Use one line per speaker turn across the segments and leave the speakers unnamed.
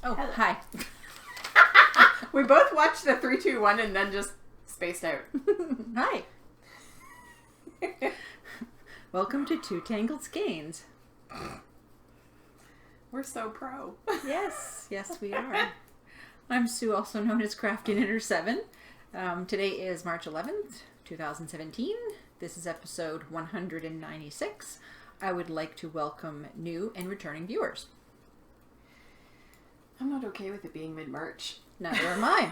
Oh,
Hello.
hi.
We both watched the 3, 2, 1 and then just spaced out.
Hi. Welcome to Two Tangled Skeins.
We're so pro.
Yes, we are. I'm Sue, also known as Crafty Knitter 7. Today is March 11th, 2017. This is episode 196. I would like to welcome new and returning viewers.
I'm not okay with it being mid-March.
Neither am I.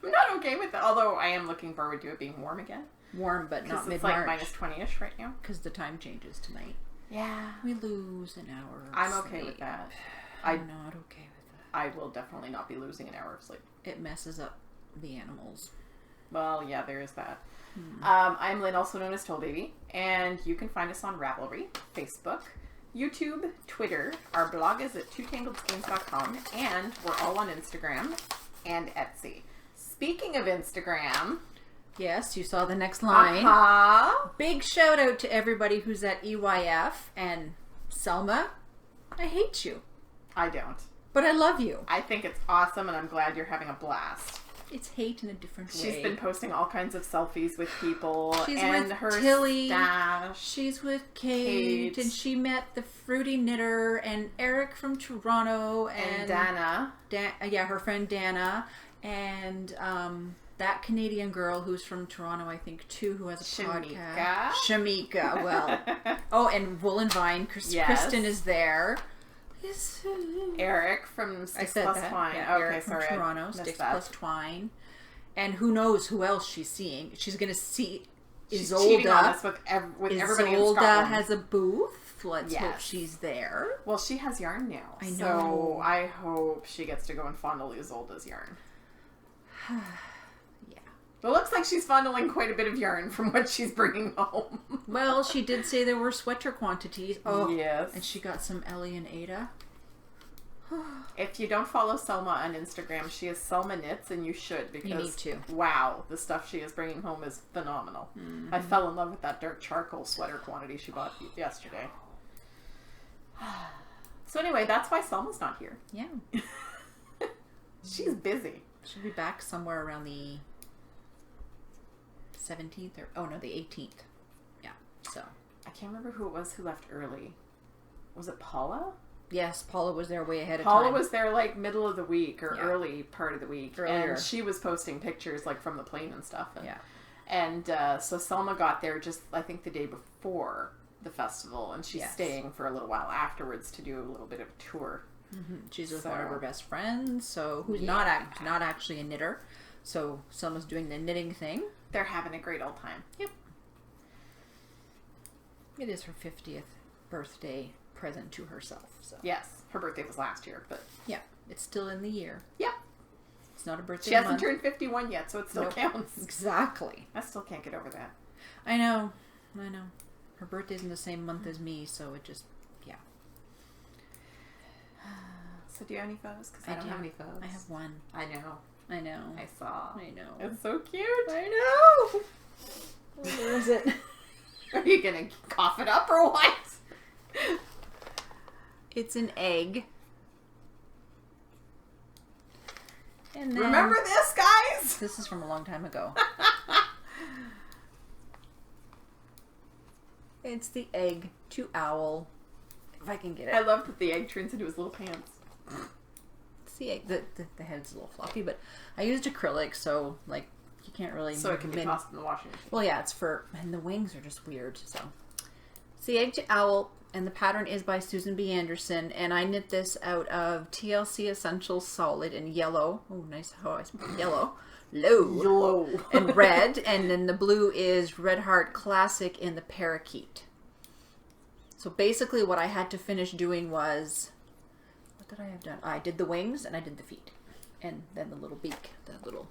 I'm not okay with it, although I am looking forward to it being warm again.
Warm, but not
It's
mid-March.
like minus 20-ish right now.
Because the time changes tonight.
Yeah.
We lose an hour of
I'm okay
sleep.
with that.
I'm not okay with that.
I will definitely not be losing an hour of sleep.
It messes up the animals.
Well, yeah, there is that. I'm Lynn, also known as Toll Baby, and you can find us on Ravelry, Facebook, YouTube, Twitter. Our blog is at twotangledskeins.com, and we're all on Instagram and Etsy. Speaking of Instagram...
Yes, you saw the next line. Big shout out to everybody who's at EYF, and Selma, I hate you.
I don't.
But I love you.
I think it's awesome, and I'm glad you're having a blast.
It's hate in a different way.
She's been posting all kinds of selfies with people.
She's
and
with
her
Tilly.
stash.
She's with Kate, and she met the Fruity Knitter and Eric from Toronto
And Dana.
Her friend Dana, and that Canadian girl who's from Toronto, I think too, who has a podcast. Shamika. Well, oh, and Woolen Vine. Kristen is there.
Eric from Sticks Plus Twine.
Yeah,
okay,
Eric from
sorry,
Toronto, Sticks Plus Twine. And who knows who else she's seeing. She's going to see
She's
Isolde.
cheating on us with everybody in
Isolde
Scotland.
has a booth. Let's hope she's there.
Well, she has yarn now.
I know.
So I hope she gets to go and fondle Isolde's yarn.
Yeah.
It looks like she's fondling quite a bit of yarn from what she's bringing home.
Well, she did say there were sweater quantities. Oh,
yes.
And she got some Ellie and Ada.
If you don't follow Selma on Instagram, she is Selma Knits, and you should, because
You need to.
Wow, the stuff she is bringing home is phenomenal.
Mm-hmm.
I fell in love with that dark charcoal sweater quantity she bought yesterday. So anyway, that's why Selma's not here.
Yeah.
She's busy.
She'll be back somewhere around the 17th the 18th. Yeah. So.
I can't remember who it was who left early. Was it Paula?
Yes, Paula was there way ahead of
Paula
time.
was there like middle of the week or
Yeah.
early part of the week.
Earlier.
And she was posting pictures like from the plane and stuff. And,
Yeah.
And so Selma got there just, I think, the day before the festival. And she's staying for a little while afterwards to do a little bit of a tour.
Mm-hmm. She's with one of her best friends, so who's not actually a knitter. So Selma's doing the knitting thing.
They're having a great old time.
Yep. It is her 50th birthday present to herself. So
Yes, her birthday was last year, but
yeah, it's still in the year.
yeah,
It's not a birthday
she hasn't
month.
turned 51 yet, so it still counts.
Exactly.
I still can't get over that.
I know. Her birthday's in the same month as me, so it just, yeah.
So do you have any photos? Because I don't have any photos.
I have one.
I know. I saw.
I know.
It's so cute.
I know. Where is it?
Are you going to cough it up or what?
It's an egg. And then,
Remember this, guys?
This is from a long time ago. It's the egg to owl. If I can get it.
I love that the egg turns into his little pants.
It's the egg. The head's a little fluffy, but I used acrylic, so like you can't really.
So it can be tossed in the washing machine.
Well, yeah, it's and the wings are just weird. So it's the egg to owl, and the pattern is by Susan B. Anderson, and I knit this out of TLC Essentials Solid in yellow. Oh, nice how I spelled yellow. Low. And red, and then the blue is Red Heart Classic in the parakeet. So basically what I had to finish doing was, what did I have done? I did the wings and I did the feet. And then the little beak, the little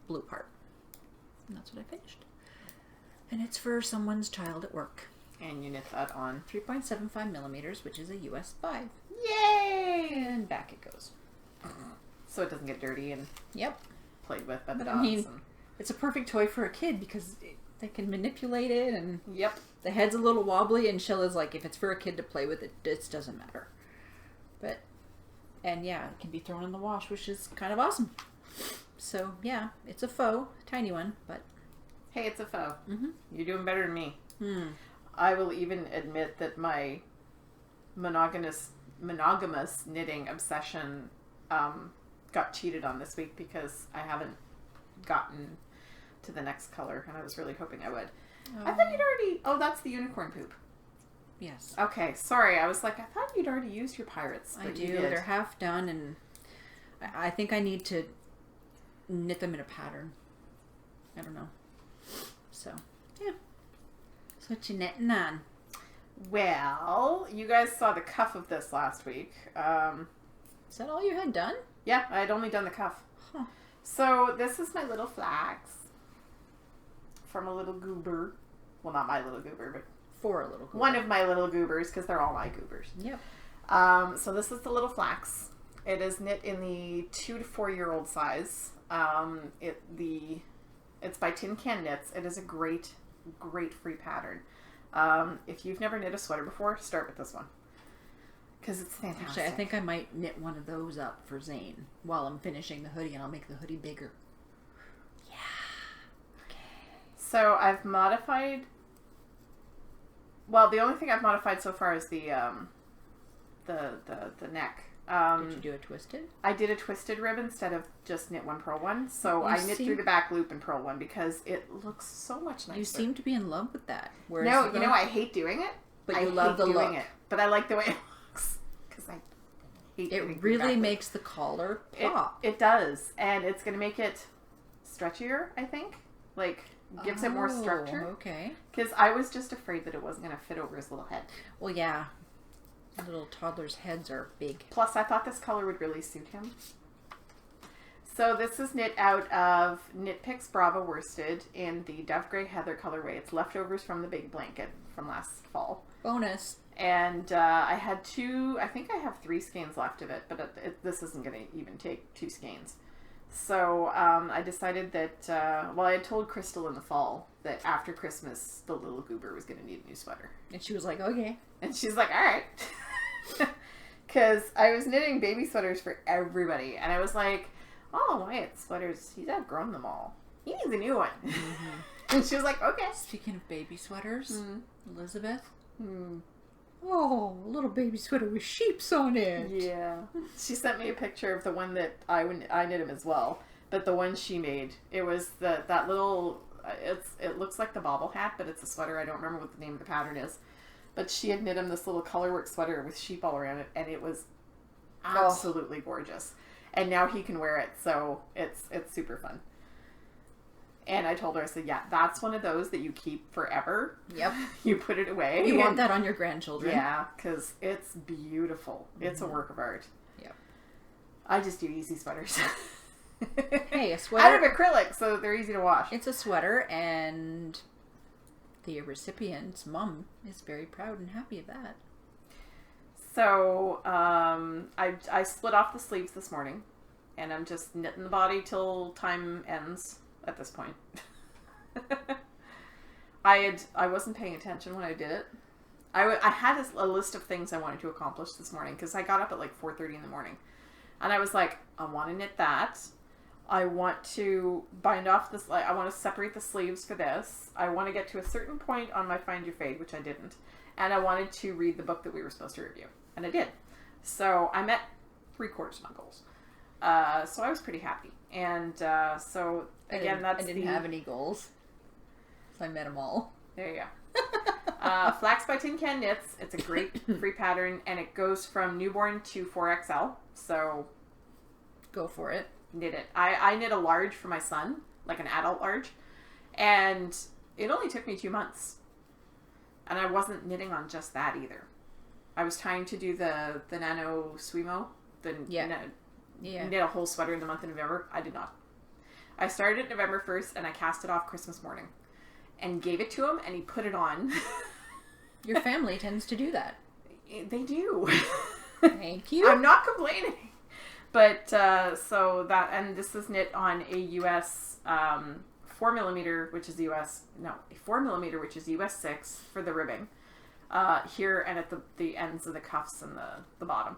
blue part. And that's what I finished. And it's for someone's child at work.
And you knit that on
3.75 millimeters, which is a US 5.
Yay!
And back it goes.
So it doesn't get dirty and played with by the dogs.
I mean, it's a perfect toy for a kid because they can manipulate it, and the head's a little wobbly, and Shella's like, if it's for a kid to play with, it doesn't matter. But And yeah, it can be thrown in the wash, which is kind of awesome. So yeah, it's a faux, tiny one, but
Hey, it's a faux.
mm-hmm.
You're doing better than me.
Hmm.
I will even admit that my monogamous knitting obsession got cheated on this week because I haven't gotten to the next color, and I was really hoping I would. I thought you'd already... Oh, that's the unicorn poop.
Yes.
Okay, sorry. I was like, I thought you'd already used your pirates.
I do. They're half done, and I think I need to knit them in a pattern. I don't know. So, yeah. So what you knitting on?
Well, you guys saw the cuff of this last week.
Is that all you had done?
Yeah, I had only done the cuff.
Huh.
So this is my little flax from a little goober. Well, not my little goober, but
For a little goober.
one of my little goobers, because they're all my goobers.
Yep.
So this is the little flax. It is knit in the 2 to 4 year old size. It's by Tin Can Knits. It is a great free pattern. If you've never knit a sweater before, start with this one, because it's fantastic.
Actually, I think I might knit one of those up for Zane while I'm finishing the hoodie, and I'll make the hoodie bigger. Yeah. Okay.
So I've modified. Well, the only thing I've modified so far is the neck.
Did you do a twisted?
I did a twisted rib instead of just knit one, purl one. So I knit
seem-
through the back loop and purl one because it looks so much nicer.
You seem to be in love with that. Whereas
No, you know, I hate doing it.
But
I
you love
hate
the
doing
look.
it. But I like the way it looks because I hate knitting
It
through the
really
back loop.
makes the collar pop.
It does, and it's going to make it stretchier, I think. Like, gives it more structure.
Okay.
Because I was just afraid that it wasn't going to fit over his little head.
Well, yeah. Little toddlers' heads are big.
Plus, I thought this color would really suit him. So this is knit out of Knit Picks Brava worsted in the Dove Gray Heather colorway. It's leftovers from the big blanket from last fall.
Bonus.
And I had I think I have 3 skeins left of it, but this isn't going to even take 2 skeins. So I decided that, I had told Crystal in the fall that after Christmas, the little goober was going to need a new sweater.
And she was like, okay.
And she's like, all right. Because I was knitting baby sweaters for everybody. And I was like, oh, Wyatt's sweaters, he's outgrown them all. He needs a new one. Mm-hmm. And she was like, okay.
Speaking of baby sweaters, Elizabeth.
Mm.
Oh, a little baby sweater with sheeps on it.
Yeah. She sent me a picture of the one that I knit him as well. But the one she made, it was that little, it looks like the bobble hat, but it's a sweater. I don't remember what the name of the pattern is. But she had knit him this little colorwork sweater with sheep all around it, and it was absolutely gorgeous. And now he can wear it, so it's super fun. And I told her, I said, yeah, that's one of those that you keep forever.
Yep.
You put it away.
You want that on your grandchildren.
Yeah, because it's beautiful. It's a work of art.
Yep.
I just do easy sweaters.
Hey, a sweater.
Out of acrylic, so they're easy to wash.
It's a sweater, and the recipient's mom is very proud and happy of that.
So I split off the sleeves this morning, and I'm just knitting the body till time ends at this point. I wasn't paying attention when I did it. I had a list of things I wanted to accomplish this morning because I got up at like 4:30 in the morning, and I was like, I want to knit that. I want to bind off this. I want to separate the sleeves for this. I want to get to a certain point on my Find Your Fade, which I didn't, and I wanted to read the book that we were supposed to review, and I did. So I met 3/4 of my goals. So I was pretty happy, and so again,
I didn't have any goals, so I met them all.
There you go. Flax by Tin Can Knits. It's a great free pattern, and it goes from newborn to 4XL. So
go for it.
Knit it. I knit a large for my son, like an adult large, and it only took me 2 months. And I wasn't knitting on just that either. I was trying to do the Nano Suimo, knit a whole sweater in the month of November. I did not. I started November 1st, and I cast it off Christmas morning, and gave it to him, and he put it on.
Your family tends to do that.
They do.
Thank you.
I'm not complaining. But, so that, and this is knit on a US 4mm, which is a 4mm, which is US 6 for the ribbing, here and at the ends of the cuffs and the bottom.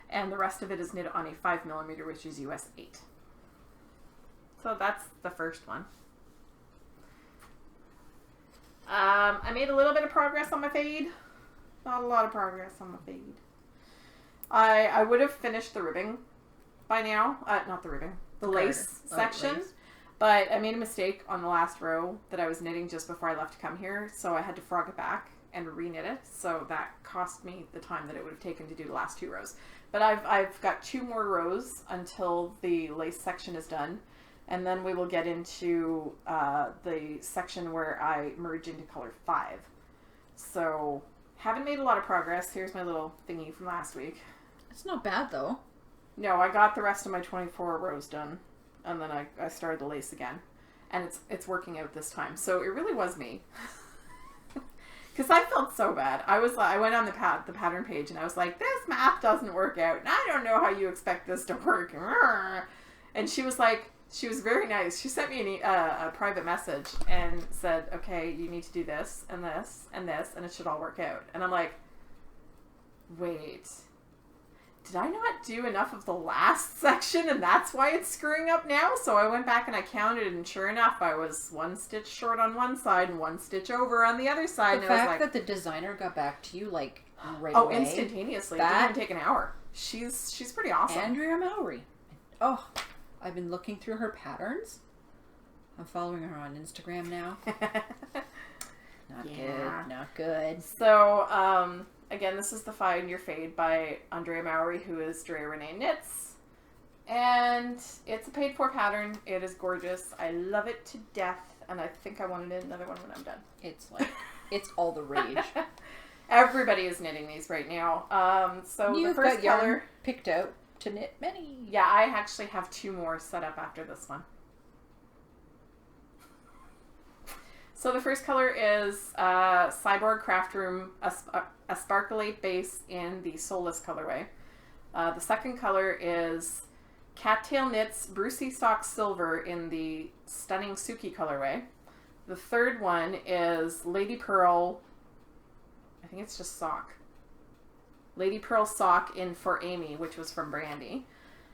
And the rest of it is knit on a 5mm, which is US 8. So that's the first one. I made a little bit of progress on my fade. Not a lot of progress on my fade. I would have finished the ribbing by now. Not the ribbing. The lace section. Lace. But I made a mistake on the last row that I was knitting just before I left to come here. So I had to frog it back and re-knit it. So that cost me the time that it would have taken to do the last 2 rows. But I've got 2 more rows until the lace section is done. And then we will get into the section where I merge into color 5. So, haven't made a lot of progress. Here's my little thingy from last week.
It's not bad, though.
No, I got the rest of my 24 rows done. And then I started the lace again. And it's working out this time. So, it really was me. Because I felt so bad. I went on the pattern page and I was like, this math doesn't work out. And I don't know how you expect this to work. And she was like... She was very nice. She sent me a private message and said, okay, you need to do this and this and this, and it should all work out. And I'm like, wait, did I not do enough of the last section and that's why it's screwing up now? So I went back and I counted, and sure enough, I was 1 stitch short on one side and 1 stitch over on the other side.
The
and
fact
I was like,
that the designer got back to you, like, right
away.
away.
Instantaneously. It didn't even take an hour. She's pretty awesome.
Andrea Mowry. Oh, I've been looking through her patterns. I'm following her on Instagram now. Not good.
So, again, this is the Find Your Fade by Andrea Mowry, who is Drea Renee Knits. And it's a paid for pattern. It is gorgeous. I love it to death. And I think I want to knit another one when I'm done.
It's like, it's all the rage.
Everybody is knitting these right now. So
You've
the first
got
color...
yarn picked out to knit many.
Yeah, I actually have 2 more set up after this one. So the first color is Cyborg Craft Room, a sparkle base in the Soulless colorway. The second color is Cattail Knits Brucey Sock Silver in the Stunning Suki colorway. The third one is Lady Pearl, I think it's just sock. Lady Pearl Sock in For Amy, which was from Brandy.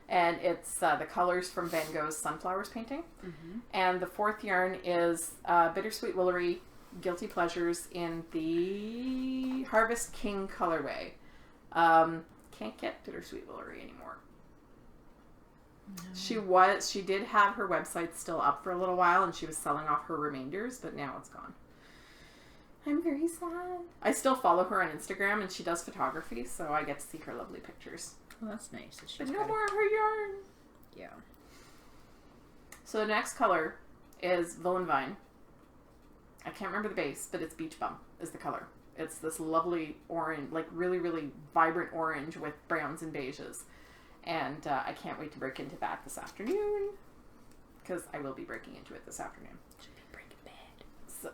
And it's the colors from Van Gogh's Sunflowers painting. Mm-hmm. And the fourth yarn is Bittersweet Woolery Guilty Pleasures in the Harvest King colorway. Can't get Bittersweet Woolery anymore. No. She did have her website still up for a little while, and she was selling off her remainders, but now it's gone. I'm very sad. I still follow her on Instagram, and she does photography, so I get to see her lovely pictures.
Well, that's nice.
But no more of her yarn.
Yeah. So
the next color is Villain Vine. I can't remember the base, but it's Beach Bum is the color. It's this lovely orange, like really, really vibrant orange with browns and beiges. And I can't wait to break into that this afternoon, because I will be breaking into it this afternoon.
Should be breaking bad.
So...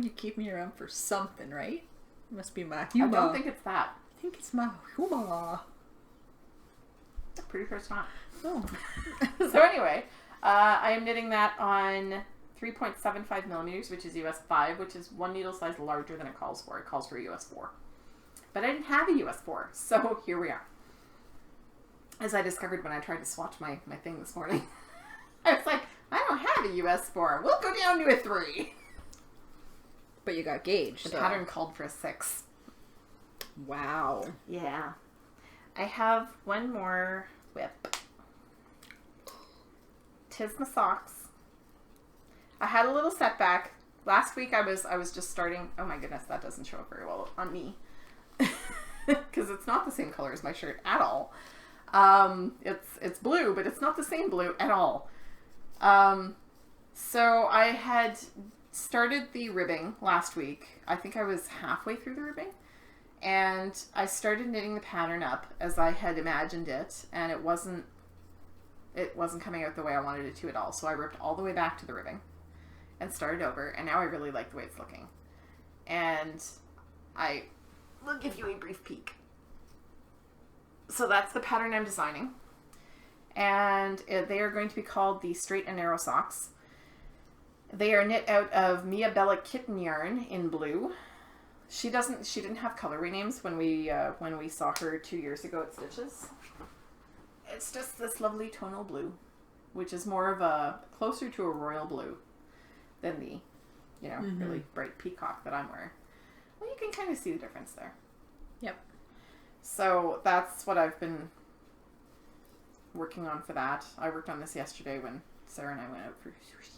You keep me around for something, right? Must be my humor.
I don't think it's that.
I think it's my humor.
I'm pretty sure it's not.
Oh.
So anyway, I am knitting that on 3.75 millimeters, which is US 5, which is 1 needle size larger than it calls for. It calls for a US 4. But I didn't have a US 4, so here we are. As I discovered when I tried to swatch my thing this morning. I was like, I don't have a US 4. We'll go down to a 3.
But you got gauged.
The pattern called for a 6.
Wow.
Yeah. I have one more whip. 'Tis my socks. I had a little setback. Last week I was just starting. Oh my goodness, that doesn't show up very well on me. Because it's not the same color as my shirt at all. It's blue, but it's not the same blue at all. So I had started the ribbing last week. I think I was halfway through the ribbing. And I started knitting the pattern up as I had imagined it. And it wasn't coming out the way I wanted it to at all. So I ripped all the way back to the ribbing and started over. And now I really like the way it's looking. And I will give you a brief peek. So that's the pattern I'm designing. And they are going to be called the Straight and Narrow Socks. They are knit out of Mia Bella kitten yarn in blue. She didn't have colorway names when we saw her 2 years ago at Stitches. It's just this lovely tonal blue, which is more of a closer to a royal blue than the, really bright peacock that I'm wearing. Well, you can kind of see the difference there.
Yep.
So that's what I've been working on for that. I worked on this yesterday when Sarah and I went out for sushi.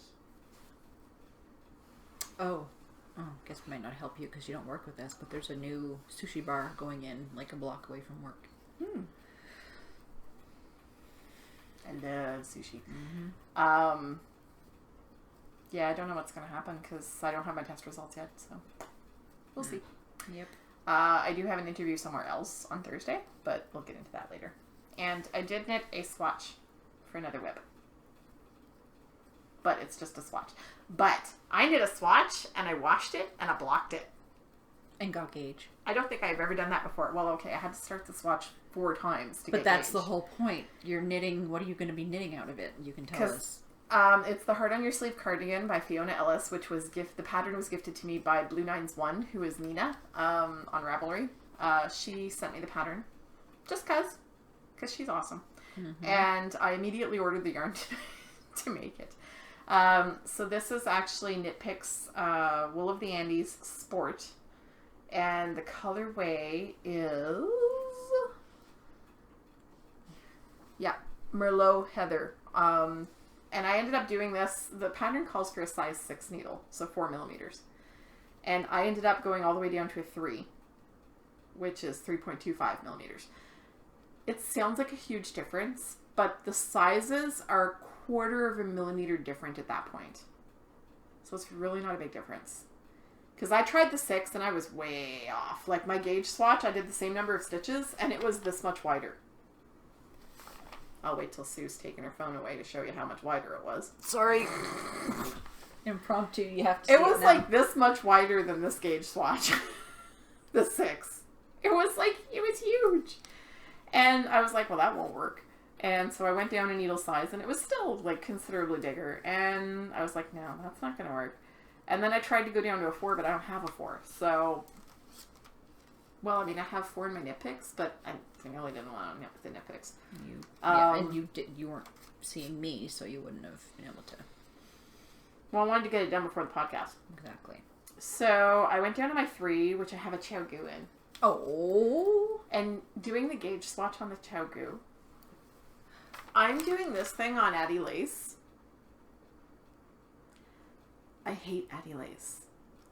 Oh, guess it might not help you because you don't work with us, but there's a new sushi bar going in like a block away from work.
I love sushi. Yeah, I don't know what's going to happen because I don't have my test results yet, so we'll see.
Yep.
I do have an interview somewhere else on Thursday, but we'll get into that later. And I did knit a swatch for another whip. But it's just a swatch. But I knit a swatch and I washed it and I blocked it.
And got gauge.
I don't think I've ever done that before. Well, okay, I had to start the swatch 4 times to get
But that's
gauge.
the whole point. You're knitting, what are you going to be knitting out of it? You can tell us.
It's the Heart on Your Sleeve cardigan by Fiona Ellis, which was the pattern was gifted to me by Blue Nines One, who is Nina, on Ravelry. She sent me the pattern just because she's awesome. And I immediately ordered the yarn to make it. So this is actually Knit Picks Wool of the Andes Sport, and the colorway is Merlot Heather. And I ended up doing this. The pattern calls for a size 6 needle, so 4 millimeters, and I ended up going all the way down to a 3, which is 3.25 millimeters. It sounds like a huge difference, but the sizes are 1/4 of a millimeter different at that point. So it's really not a big difference. Because I tried the 6 and I was way off. Like my gauge swatch, I did the same number of stitches and it was this much wider. I'll wait till Sue's taking her phone away to show you how much wider it was.
Sorry. Impromptu, you have to see
it was
now.
like this much wider than this gauge swatch. The 6. It was huge. And I was like, well, that won't work. And so I went down a needle size and it was still like considerably bigger. And I was like, no, that's not going to work. And then I tried to go down to a 4, but I don't have a 4. So, well, I mean, I have 4 in my knit picks, but I really didn't want to knit with the knit picks.
And you weren't seeing me, so you wouldn't have been able to.
Well, I wanted to get it done before the podcast.
Exactly.
So I went down to my 3, which I have a Chow Goo in.
Oh.
And doing the gauge swatch on the Chow Goo, I'm doing this thing on Addie Lace. I hate Addie Lace.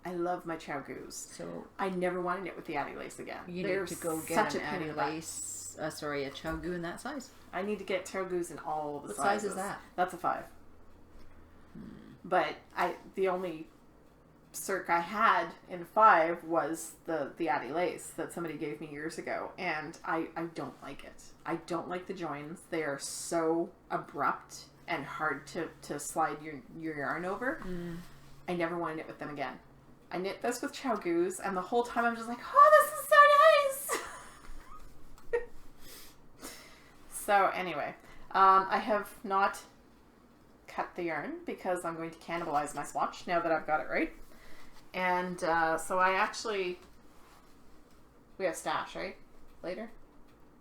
I love my Chow Goos.
So
I never want to knit with the Addie Lace again.
you need to go get an Addie Lace, a Chow Goo in that size.
I need to get Chow Goos in all of the
sizes. What size is that?
That's a 5. But the only circ I had in 5 was the Addie Lace that somebody gave me years ago, and I don't like it. I don't like the joins. They are so abrupt and hard to slide your yarn over. I never want to knit with them again. I knit this with Chow Goos, and the whole time I'm just like, oh, this is so nice! So anyway, I have not cut the yarn because I'm going to cannibalize my swatch now that I've got it right. And so we have stash, right? Later?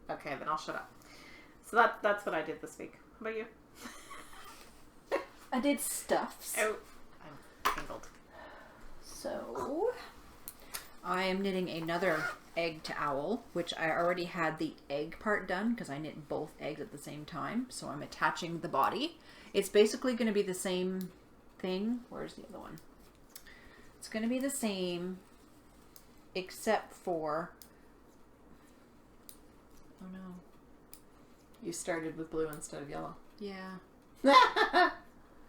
Okay, then I'll shut up. So that's what I did this week. How about you?
I did stuffs.
Oh, I'm tangled.
So, I am knitting another egg to owl, which I already had the egg part done because I knit both eggs at the same time. So I'm attaching the body. It's basically going to be the same thing. Where's the other one? It's going to be the same, except for... Oh no.
You started with blue instead of yellow.
Yeah. Guess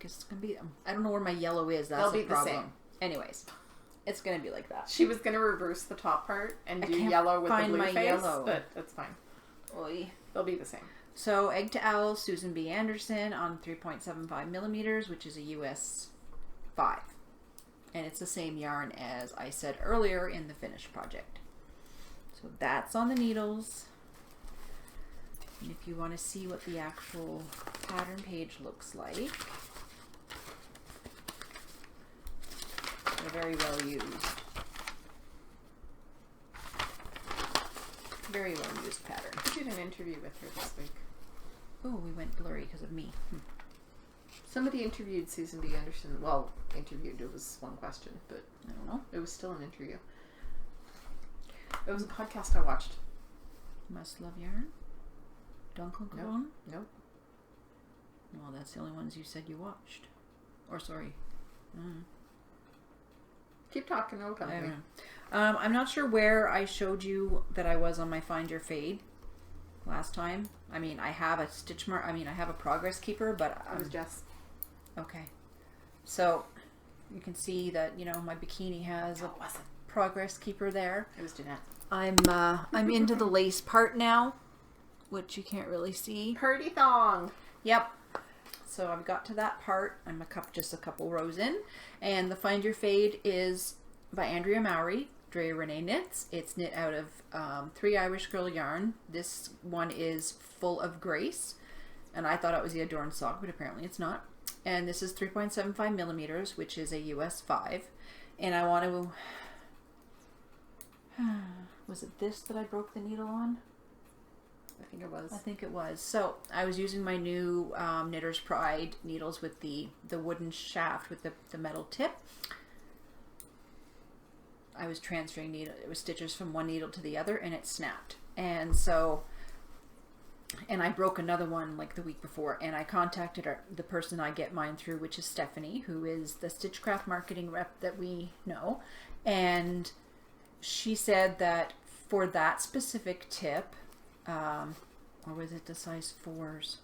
it's going to be... I don't know where my yellow is. That's the problem. The same. Anyways, it's going to be like that.
She was going to reverse the top part and do yellow with the blue face, yellow. But that's fine.
Oy.
They'll be the same.
So, Egg to Owl, Susan B. Anderson on 3.75 millimeters, which is a US 5. And it's the same yarn as I said earlier in the finished project. So that's on the needles. And if you want to see what the actual pattern page looks like, They're very well used. Very well used pattern.
I did an interview with her this week.
Oh, we went blurry because of me.
Somebody interviewed Susan B. Anderson. Well, interviewed. It was one question, but
I don't know.
it was still an interview. It was a podcast I watched.
Must Love Yarn? Dunkelkron?
Nope.
Well, that's the only ones you said you watched. Or sorry.
Keep talking. It'll come
I
to
don't
me.
know. I'm not sure where I showed you that I was on my Find Your Fade last time. I mean, I have a stitch mark. I mean, I have a progress keeper, but
It was Jess.
okay. So you can see that, you know, my bikini has
No,
a
it wasn't.
progress keeper there.
It was Jeanette.
I'm into the lace part now, which you can't really see.
Purdy thong.
Yep. So I've got to that part. I'm just a couple rows in, and the Find Your Fade is by Andrea Mowry. Drea Renee knits. It's knit out of 3 Irish Girl yarn. This one is Full of Grace, and I thought it was the Adorn sock, but apparently it's not. And this is 3.75 millimeters, which is a US 5. And I want to. Was it this that I broke the needle on?
I think it was.
I think it was. So I was using my new Knitter's Pride needles with the wooden shaft with the metal tip. I was transferring it was stitches from one needle to the other, and it snapped. And so, and I broke another one like the week before, and I contacted the person I get mine through, which is Stephanie, who is the Stitchcraft marketing rep that we know. And she said that for that specific tip, or was it the size 4s?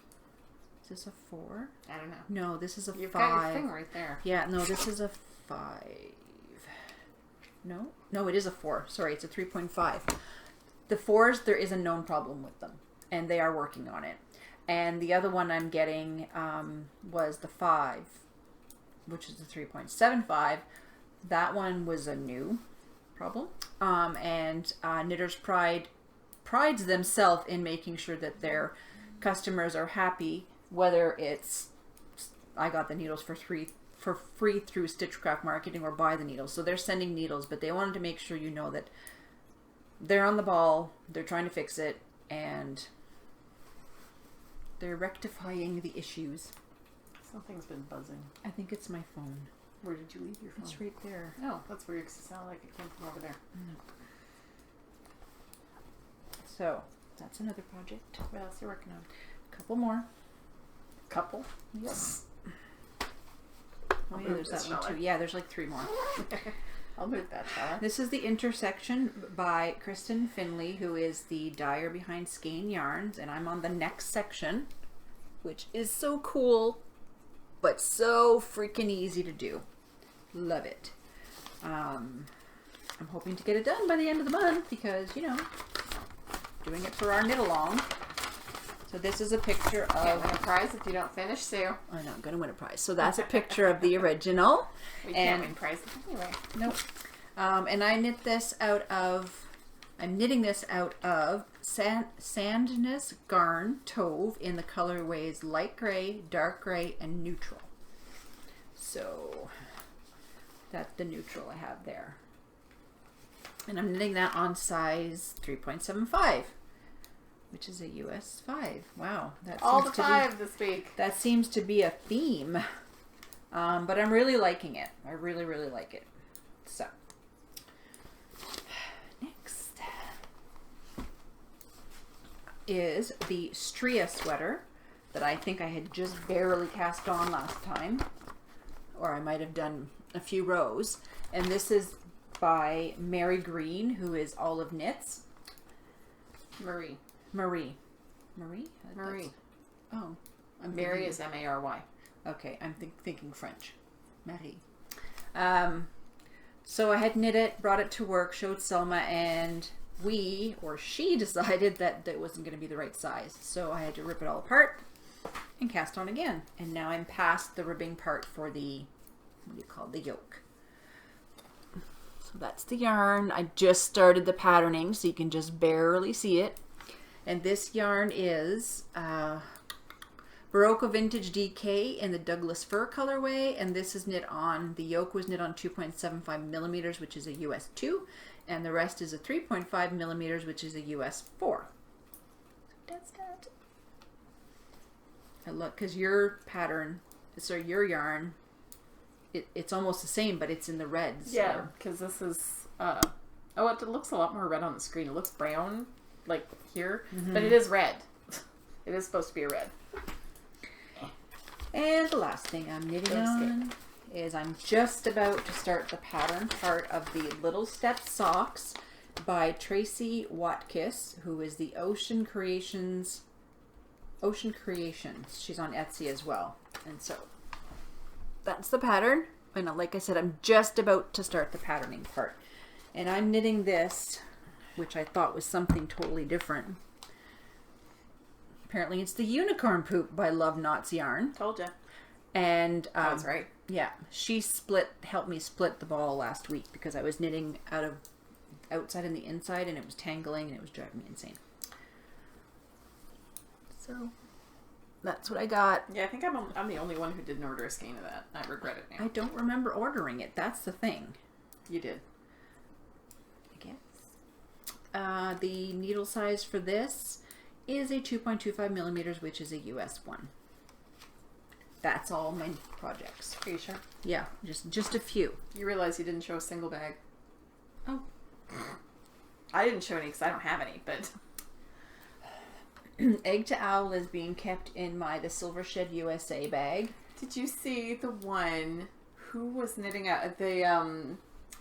Is this a 4?
I don't know.
No, this is a
You've
5.
got your thing right there.
Yeah, no, this is a 5. No, it is a 4. Sorry, it's a 3.5. The 4s, there is a known problem with them, and they are working on it. And the other one I'm getting was the 5, which is the 3.75. That one was a new problem. And Knitter's Pride prides themselves in making sure that their customers are happy, whether it's I got the needles for free through Stitchcraft marketing or buy the needles. So they're sending needles, but they wanted to make sure you know that they're on the ball, they're trying to fix it, and they're rectifying the issues.
Something's been buzzing.
I think it's my phone.
Where did you leave your phone?
It's right there.
No, that's weird because it sounded like it came from over there.
So that's another project.
What else are you working on?
A couple more.
Couple?
Yes. Oh
I'll
yeah,
move
there's
this,
that one
shall I?
too. Yeah, there's like 3 more.
I'll move that, shall I?
This is the intersection by Kristen Finley, who is the dyer behind Skein Yarns, and I'm on the next section, which is so cool, but so freaking easy to do. Love it. I'm hoping to get it done by the end of the month because, you know, doing it for our knit along. So this is a picture
Can't
of.
win a prize if you don't finish, Sue.
I know, I'm going to win a prize. So that's a picture of the original.
We can't win prizes anyway.
Nope. And I knit this out of. I'm knitting this out of Sandness Garn Tove in the colorways light gray, dark gray, and neutral. So that's the neutral I have there. And I'm knitting that on size 3.75, which is a US 5. Wow. That
All the
seems to
5 this week.
That seems to be a theme. But I'm really liking it. I really, really like it. So, next is the Stria sweater that I think I had just barely cast on last time. Or I might have done a few rows. And this is by Mary Green, who is Olive Knits.
Marie.
Marie. Oh.
Mary is M-A-R-Y.
Okay, I'm thinking French. Marie. So I had knit it, brought it to work, showed Selma, and she decided that it wasn't going to be the right size. So I had to rip it all apart and cast on again. And now I'm past the ribbing part for the, what do you call it, the yoke. So that's the yarn. I just started the patterning, so you can just barely see it. And this yarn is Barocco Vintage DK in the Douglas Fir colorway, and this is knit on, the yoke was knit on 2.75 millimeters, which is a US 2, and the rest is a 3.5 millimeters, which is a US 4. So that's that. I look, because your pattern, so your yarn, it's almost the same, but it's in the reds.
Yeah, because this is, oh, it looks a lot more red on the screen. It looks brown, like here, but it is red. It is supposed to be a red.
And the last thing I'm knitting on is I'm just about to start the pattern part of the Little Step Socks by Tracy Watkiss, who is the Ocean Creations. She's on Etsy as well. And so that's the pattern. And like I said, I'm just about to start the patterning part. And I'm knitting this, which I thought was something totally different. Apparently it's the Unicorn Poop by Love Knots Yarn.
Told ya.
And
that's right.
Yeah, she helped me split the ball last week because I was knitting outside and the inside, and it was tangling and it was driving me insane. So that's what I got.
Yeah, I think I'm the only one who didn't order a skein of that. I regret it now.
I don't remember ordering it. That's the thing.
You did.
I guess. The needle size for this is a 2.25 millimeters, which is a US 1. That's all my projects.
Are you sure?
Yeah, just a few.
You realize you didn't show a single bag.
Oh.
I didn't show any because I don't have any, but...
Egg to Owl is being kept in the Silver Shed USA bag.
Did you see the one who was knitting the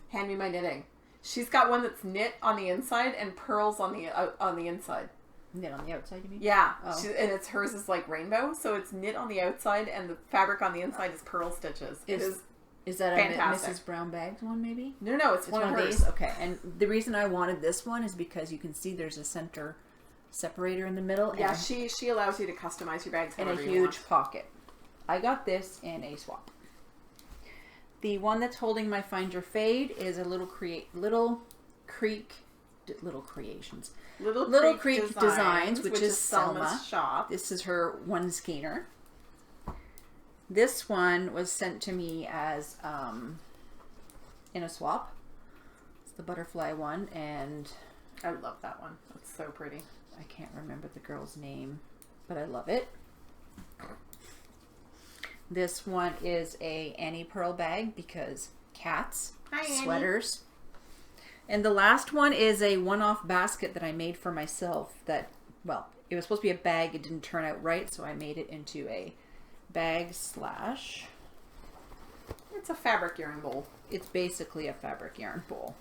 Hand Me My Knitting? She's got one that's knit on the inside and pearls on the inside.
Knit on the outside, you mean?
Yeah.
Oh.
And hers is like rainbow, so it's knit on the outside and the fabric on the inside is pearl stitches.
Is that
fantastic.
a Mrs. Brown Bags one, maybe?
No, it's one of hers.
These? Okay, and the reason I wanted this one is because you can see there's a center separator in the middle.
Yeah, she allows you to customize your bags
and
however
a
you
huge
want.
pocket. I got this in a swap. The one that's holding my Find Your Fade is a Little Creations. Little Creek Designs, which is Selma.
Shop.
This is her one skeiner. This one was sent to me as in a swap. It's the butterfly one, and
I love that one. It's so pretty.
I can't remember the girl's name, but I love it. This one is a Annie Pearl bag because cats,
Hi,
sweaters. And the last one is a one-off basket that I made for myself that, well, it was supposed to be a bag. It didn't turn out right, so I made it into a bag slash...
It's a fabric yarn bowl.
It's basically a fabric yarn bowl.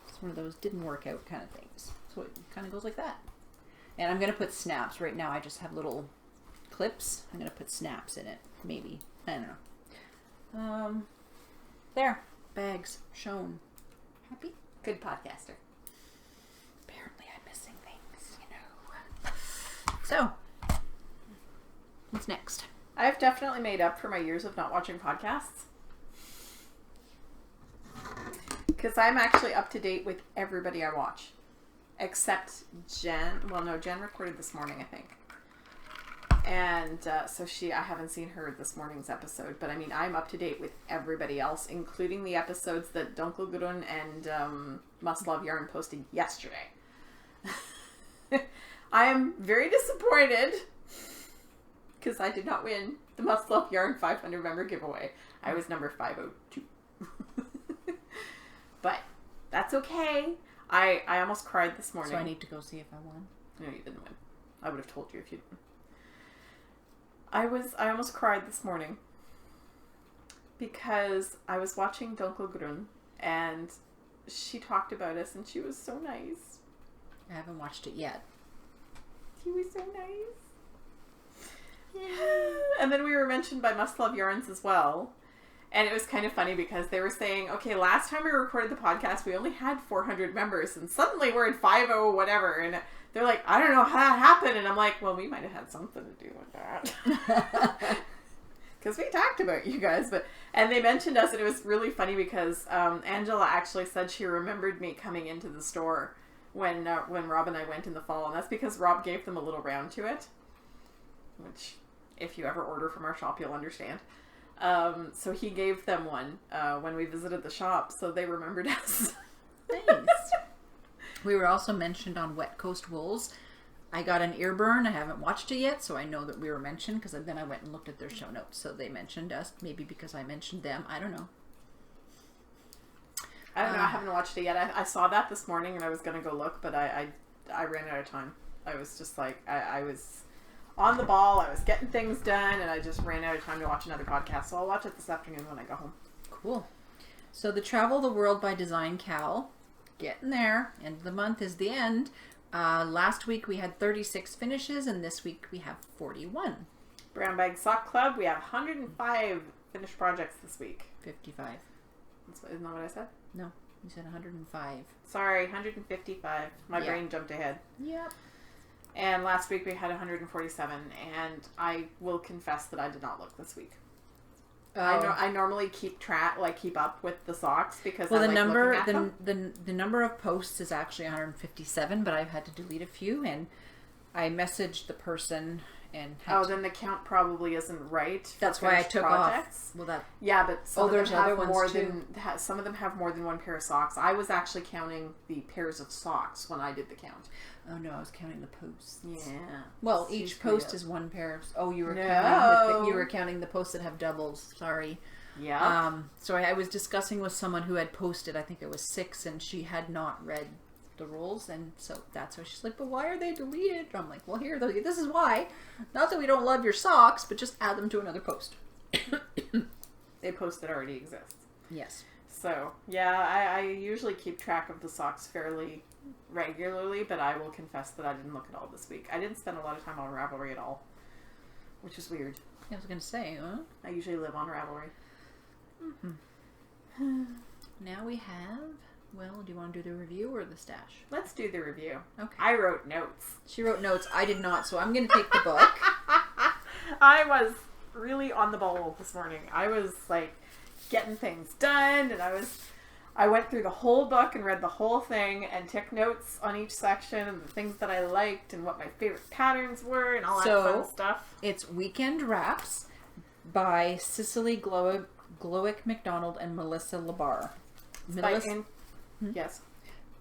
It's one of those didn't work out kind of things. So it kind of goes like that. And I'm going to put snaps. Right now I just have little clips. I'm going to put snaps in it. Maybe. I don't know. There. Bags shown. Happy?
Good podcaster.
Apparently I'm missing things, you know. So, what's next?
I've definitely made up for my years of not watching podcasts. Because I'm actually up to date with everybody I watch. Except Jen. Well, no, Jen recorded this morning, I think. And so I haven't seen her this morning's episode. But I mean, I'm up to date with everybody else, including the episodes that Dunkel Gudrun and Must Love Yarn posted yesterday. I am very disappointed because I did not win the Must Love Yarn 500 member giveaway. I was number 502. But that's okay. I almost cried this morning.
So I need to go see if I won?
No, you didn't win. I would have told you if you didn't. I almost cried this morning because I was watching Dunkel Grun and she talked about us and she was so nice.
I haven't watched it yet.
He was so nice. Yeah. And then we were mentioned by Must Love Yarns as well. And it was kind of funny because they were saying, okay, last time we recorded the podcast, we only had 400 members and suddenly we're at 50 whatever. And they're like, I don't know how that happened. And I'm like, well, we might have had something to do with that. Because we talked about you guys. And they mentioned us and it was really funny because Angela actually said she remembered me coming into the store when Rob and I went in the fall. And that's because Rob gave them a little round to it. Which If you ever order from our shop, you'll understand. So he gave them one when we visited the shop, so they remembered us.
Nice. We were also mentioned on Wet Coast Wools. I got an ear burn. I haven't watched it yet, so I know that we were mentioned because then I went and looked at their show notes. So they mentioned us, maybe because I mentioned them. I don't know.
I don't know. I haven't watched it yet. I saw that this morning and I was going to go look, but I ran out of time. I was just like, I was on the ball. I was getting things done and I just ran out of time to watch another podcast. So I'll watch it this afternoon when I go home.
Cool. So the Travel the World by Design KAL, getting there. End of the month is the end. Last week we had 36 finishes, and this week we have 41.
Brown Bag Sock Club, we have 105 finished projects this week.
55.
Isn't that what I said?
No, you said 105.
Sorry, 155. My brain jumped ahead.
Yep.
And last week we had 147, and I will confess that I did not look this week. I normally keep up with the socks because
well,
I
the
like
number
looking at them.
the number of posts is actually 157, but I've had to delete a few, and I messaged the person and
then the count probably isn't right.
That's why I took projects. Off. Well,
but some of them have more than some of them have more than one pair of socks. I was actually counting the pairs of socks when I did the count.
Oh no, I was counting the posts.
Yeah.
Well, each post is one pair of... Oh, you were counting the posts that have doubles. Sorry.
Yeah.
So I was discussing with someone who had posted, I think it was 6, and she had not read the rules, and so that's why she's like, but why are they deleted? I'm like, well, here, this is why. Not that we don't love your socks, but just add them to another post.
A post that already exists.
Yes.
So, yeah, I usually keep track of the socks fairly regularly, but I will confess that I didn't look at all this week. I didn't spend a lot of time on Ravelry at all, which is weird.
I was going to say, huh?
I usually live on Ravelry.
Mm-hmm. Now we have... Well, do you want to do the review or the stash?
Let's do the review.
Okay.
I wrote notes.
She wrote notes. I did not, so I'm going to take the book.
I was really on the ball this morning. I was like getting things done, and I went through the whole book and read the whole thing and took notes on each section and the things that I liked and what my favorite patterns were and all that fun stuff.
It's Weekend Wraps by Cicely Glowick McDonald and Melissa Labar.
Yes.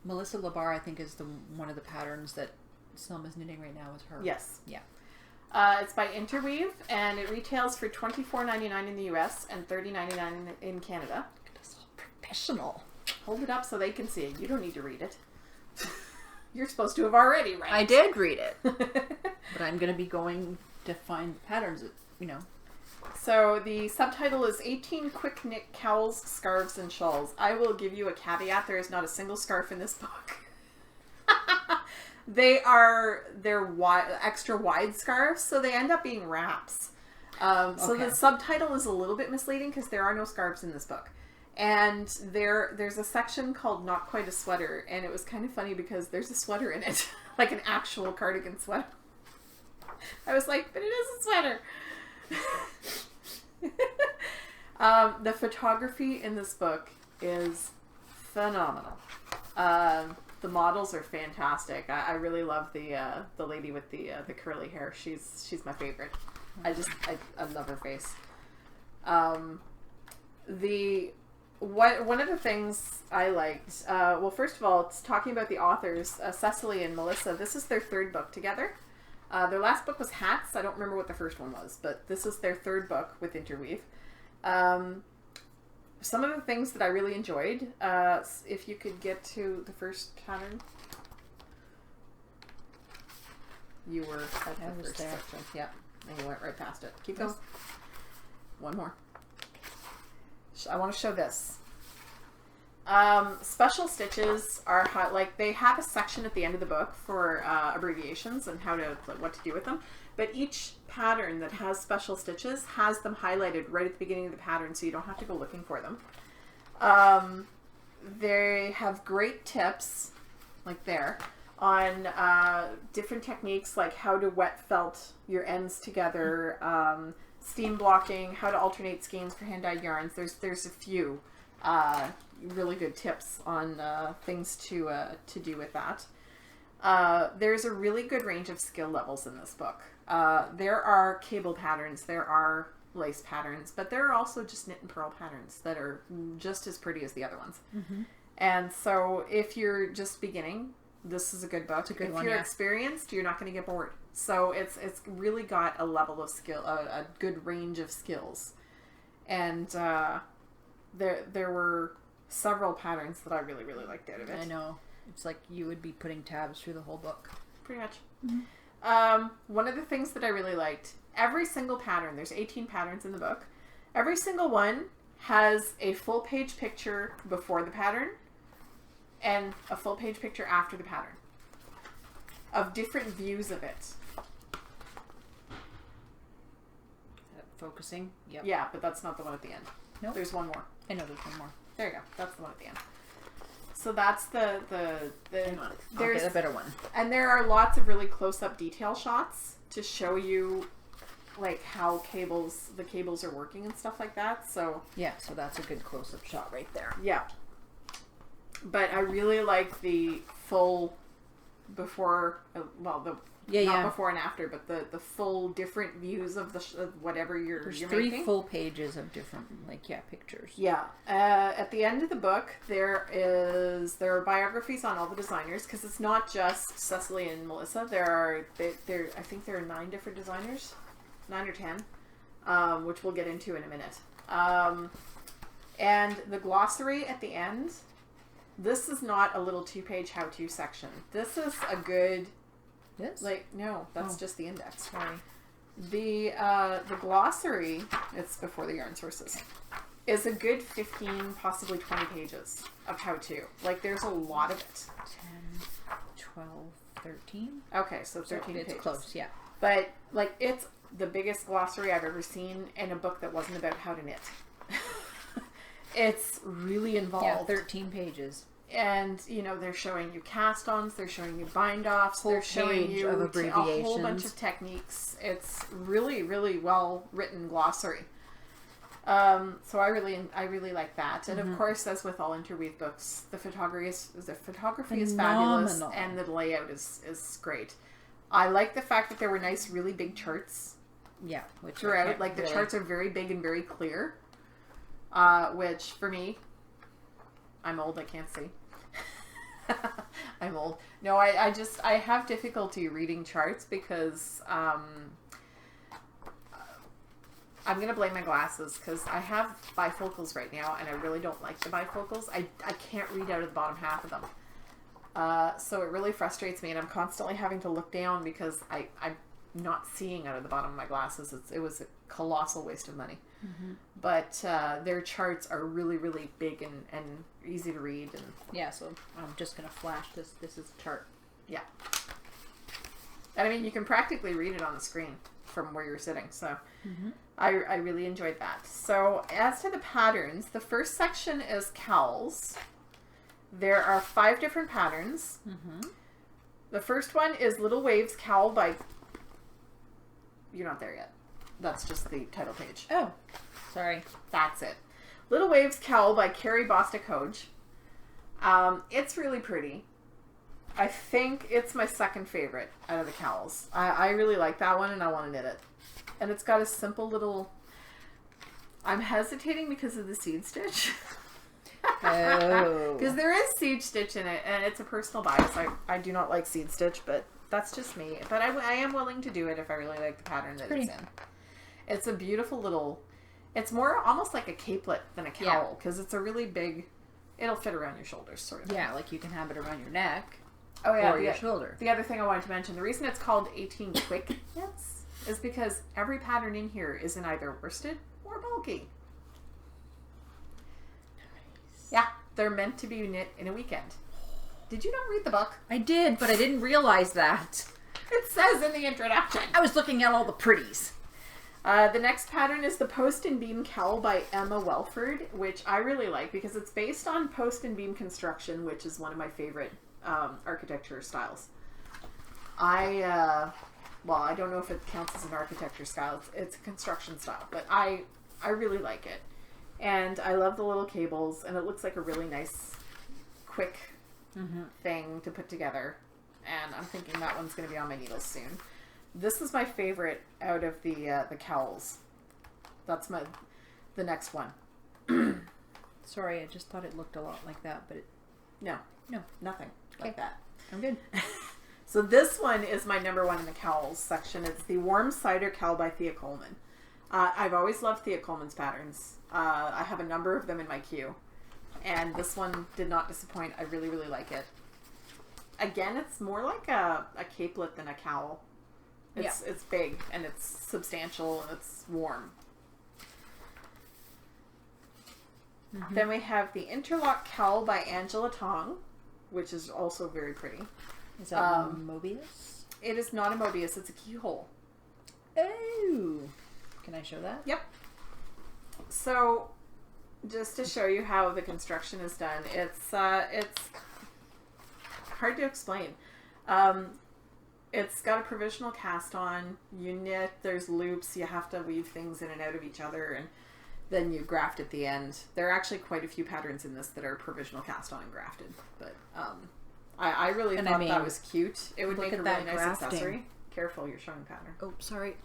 Melissa Labar, I think, is one of the patterns that Selma's knitting right now is her.
Yes.
Yeah.
It's by Interweave, and it retails for $24.99 in the US and $30.99 in Canada.
It's all professional.
Hold it up so they can see it. You don't need to read it. You're supposed to have already read it.
I did read it. But I'm going to be going to find patterns that,
So the subtitle is 18 Quick Knit KALs, Scarves, and Shawls. I will give you a caveat. There is not a single scarf in this book. They're extra wide scarves, so they end up being wraps. So the subtitle is a little bit misleading because there are no scarves in this book. And there's a section called Not Quite a Sweater, and it was kind of funny because there's a sweater in it, like an actual cardigan sweater. I was like, but it is a sweater. The photography in this book is phenomenal. The models are fantastic. I really love the lady with the curly hair. She's my favorite. I love her face. One of the things I liked, well, first of all, it's talking about the authors, Cecily and Melissa. This is their third book together. Their last book was Hats. I don't remember what the first one was, but this is their third book with Interweave. Some of the things that I really enjoyed, if you could get to the first pattern. You were at the first section. Yep. And you went right past it. Keep going. One more. I want to show this. Special stitches are they have a section at the end of the book for abbreviations and what to do with them. But each pattern that has special stitches has them highlighted right at the beginning of the pattern, so you don't have to go looking for them. They have great tips, like there, on different techniques, like how to wet felt your ends together, steam blocking, how to alternate skeins for hand-dyed yarns. There's a few really good tips on things to do with that. There's a really good range of skill levels in this book. There are cable patterns, there are lace patterns, but there are also just knit and purl patterns that are just as pretty as the other ones.
Mm-hmm.
And so if you're just beginning, this is a good book.
It's a good
if
one,
you're
yeah.
experienced, you're not going to get bored. So it's really got a level of skill, a good range of skills. And there were several patterns that I really, really liked out of it.
I know. It's like you would be putting tabs through the whole book.
Pretty much.
Mm-hmm.
One of the things that I really liked, every single pattern, there's 18 patterns in the book, every single one has a full page picture before the pattern and a full page picture after the pattern of different views of it.
Focusing. Yep.
Yeah, but that's not the one at the end.
Nope.
There's one more.
I know there's one more.
There you go. That's the one at the end. So that's the
Hang on. I'll
there's
get a better one.
and there are lots of really close up detail shots to show you like how the cables are working and stuff like that. So
Yeah, so that's a good close-up shot right there.
yeah. But I really like the full before, not before and after, but the full different views of of whatever you're
Three
making.
full pages of different, pictures.
Yeah. At the end of the book, there are biographies on all the designers, because it's not just Cecily and Melissa. I think there are 9 different designers, 9 or 10, which we'll get into in a minute. And the glossary at the end. This is not a little 2-page how-to section. This is a good.
This?
No, that's just the index.
Sorry.
The glossary, it's before the yarn sources, is a good 15, possibly 20 pages of how-to. There's a lot of it.
10, 12, 13?
Okay, so 13
So it's
pages.
close, yeah.
But, it's the biggest glossary I've ever seen in a book that wasn't about how to knit. It's really involved.
Yeah, 13 pages.
And, they're showing you cast-ons, they're showing you bind-offs,
Whole
they're showing
page
you
of
a whole
abbreviations.
bunch of techniques. It's really, really well-written glossary. So I really like that. And of course, as with all interweave books, the photography is fabulous, and the layout is great. I like the fact that there were nice, really big charts.
Yeah, which
throughout. The charts are very big and very clear. Which, for me, I'm old, I can't see. I'm old. No, I have difficulty reading charts because I'm going to blame my glasses, because I have bifocals right now, and I really don't like the bifocals. I can't read out of the bottom half of them. So it really frustrates me, and I'm constantly having to look down because I'm not seeing out of the bottom of my glasses. It was a colossal waste of money. Mm-hmm. But their charts are really, really big and easy to read. And
yeah, so I'm just going to flash this. This is a chart.
Yeah. And I mean, you can practically read it on the screen from where you're sitting. So I really enjoyed that. So as to the patterns, the first section is KALs. There are 5 different patterns. Mm-hmm. The first one is Little Waves KAL by... You're not there yet. That's just the title page.
Oh, sorry.
That's it. Little Waves KAL by Carrie Bostic-Hodge. It's really pretty. I think it's my second favorite out of the KALs. I really like that one, and I want to knit it. And it's got a simple little... I'm hesitating because of the seed stitch.
Oh.
Because there is seed stitch in it, and it's a personal bias. I do not like seed stitch, but that's just me. But I am willing to do it if I really like the pattern that it's in. It's a beautiful little... It's more almost like a capelet than a cowl, because it's a really big... It'll fit around your shoulders, sort of.
Yeah, like you can have it around your neck
or
your shoulder.
The other thing I wanted to mention, the reason it's called 18 quick knits is because every pattern in here is in either worsted or bulky. Nice. Yeah, they're meant to be knit in a weekend. Did you not read the book?
I did, but I didn't realize that.
It says in the introduction.
I was looking at all the pretties.
The next pattern is the Post and Beam KAL by Emma Welford, which I really like because it's based on post and beam construction, which is one of my favorite architecture styles. I don't know if it counts as an architecture style. It's a construction style, but I really like it. And I love the little cables, and it looks like a really nice, quick thing to put together. And I'm thinking that one's going to be on my needles soon. This is my favorite out of the KALs. That's the next one.
Sorry, I just thought it looked a lot like that, but
No, nothing like that.
I'm good.
So this one is my number one in the KALs section. It's the Warm Cider KAL by Thea Coleman. I've always loved Thea Coleman's patterns. I have a number of them in my queue. And this one did not disappoint. I really, really like it. Again, it's more like a capelet than a cowl. It's big and it's substantial and it's warm. Mm-hmm. Then we have the Interlock KAL by Angela Tong, which is also very pretty.
Is that Mobius?
It is not a Mobius. It's a keyhole.
Oh. Can I show that?
Yep. So, just to show you how the construction is done, it's hard to explain. It's got a provisional cast on. You knit. There's loops. You have to weave things in and out of each other, and then you graft at the end. There are actually quite a few patterns in this that are provisional cast on and grafted, but I really thought that was cute. It would make a really nice accessory. Careful, you're showing pattern.
Oh, sorry.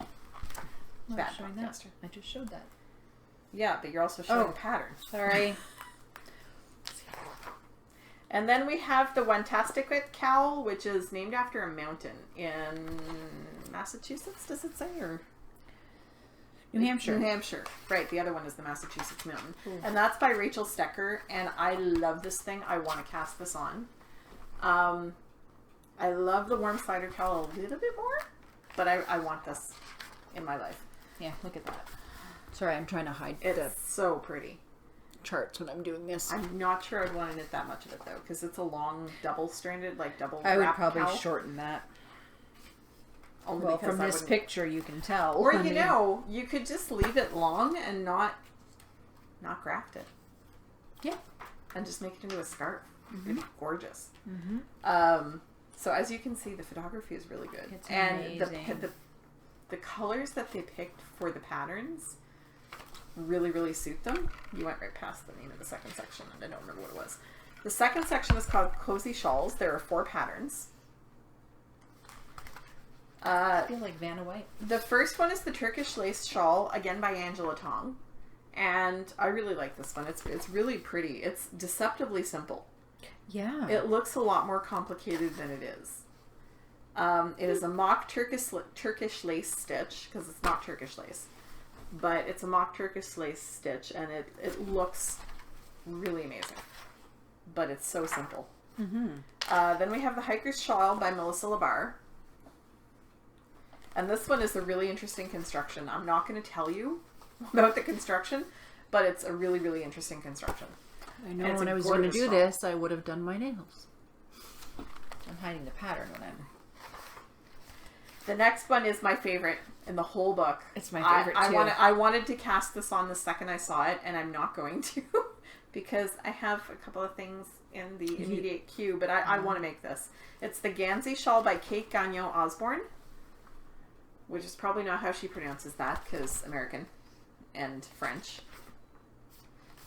I'm
Bad
showing that. I just showed that.
Yeah, but you're also showing a pattern.
Sorry.
And then we have the Wantastic KAL, which is named after a mountain in Massachusetts, does it say? Or
New Hampshire.
New Hampshire. Right, the other one is the Massachusetts mountain. Ooh. And that's by Rachel Stecker, and I love this thing. I want to cast this on. I love the Warm Cider KAL a little bit more, but I want this in my life.
Yeah, look at that. Sorry, I'm trying to hide
It's so pretty.
Charts when I'm doing this.
I'm not sure I'd want to knit that much of it though, because it's a long double-stranded, like double.
I would probably
KAL.
shorten that.
Only
well, from this picture, you can tell.
Or you could just leave it long and not graft it.
Yeah,
and just make it into a scarf.
Mm-hmm.
It'd be gorgeous.
Mm-hmm.
So as you can see, the photography is really good,
it's
and
amazing.
the colors that they picked for the patterns really, really suit them. You went right past the name of the second section, and I don't remember what it was. The second section is called Cozy Shawls. There are 4 patterns.
I feel like Vanna White.
The first one is the Turkish Lace Shawl, again by Angela Tong. And I really like this one. It's really pretty. It's deceptively simple.
Yeah.
It looks a lot more complicated than it is. It is a mock Turkish lace stitch, because it's not Turkish lace. But it's a mock Turkish lace stitch, and it looks really amazing. But it's so simple.
Mm-hmm.
Then we have the Hiker's Shawl by Melissa Labar. And this one is a really interesting construction. I'm not going to tell you about the construction, but it's a really, really interesting construction.
I know when I was going to do this, I would have done my nails. I'm hiding the pattern when I'm...
The next one is my favorite in the whole book.
It's my favorite too.
I wanted to cast this on the second I saw it, and I'm not going to because I have a couple of things in the immediate queue, but I want to make this. It's the Gansey Shawl by Kate Gagnon Osborne, which is probably not how she pronounces that, because American and French.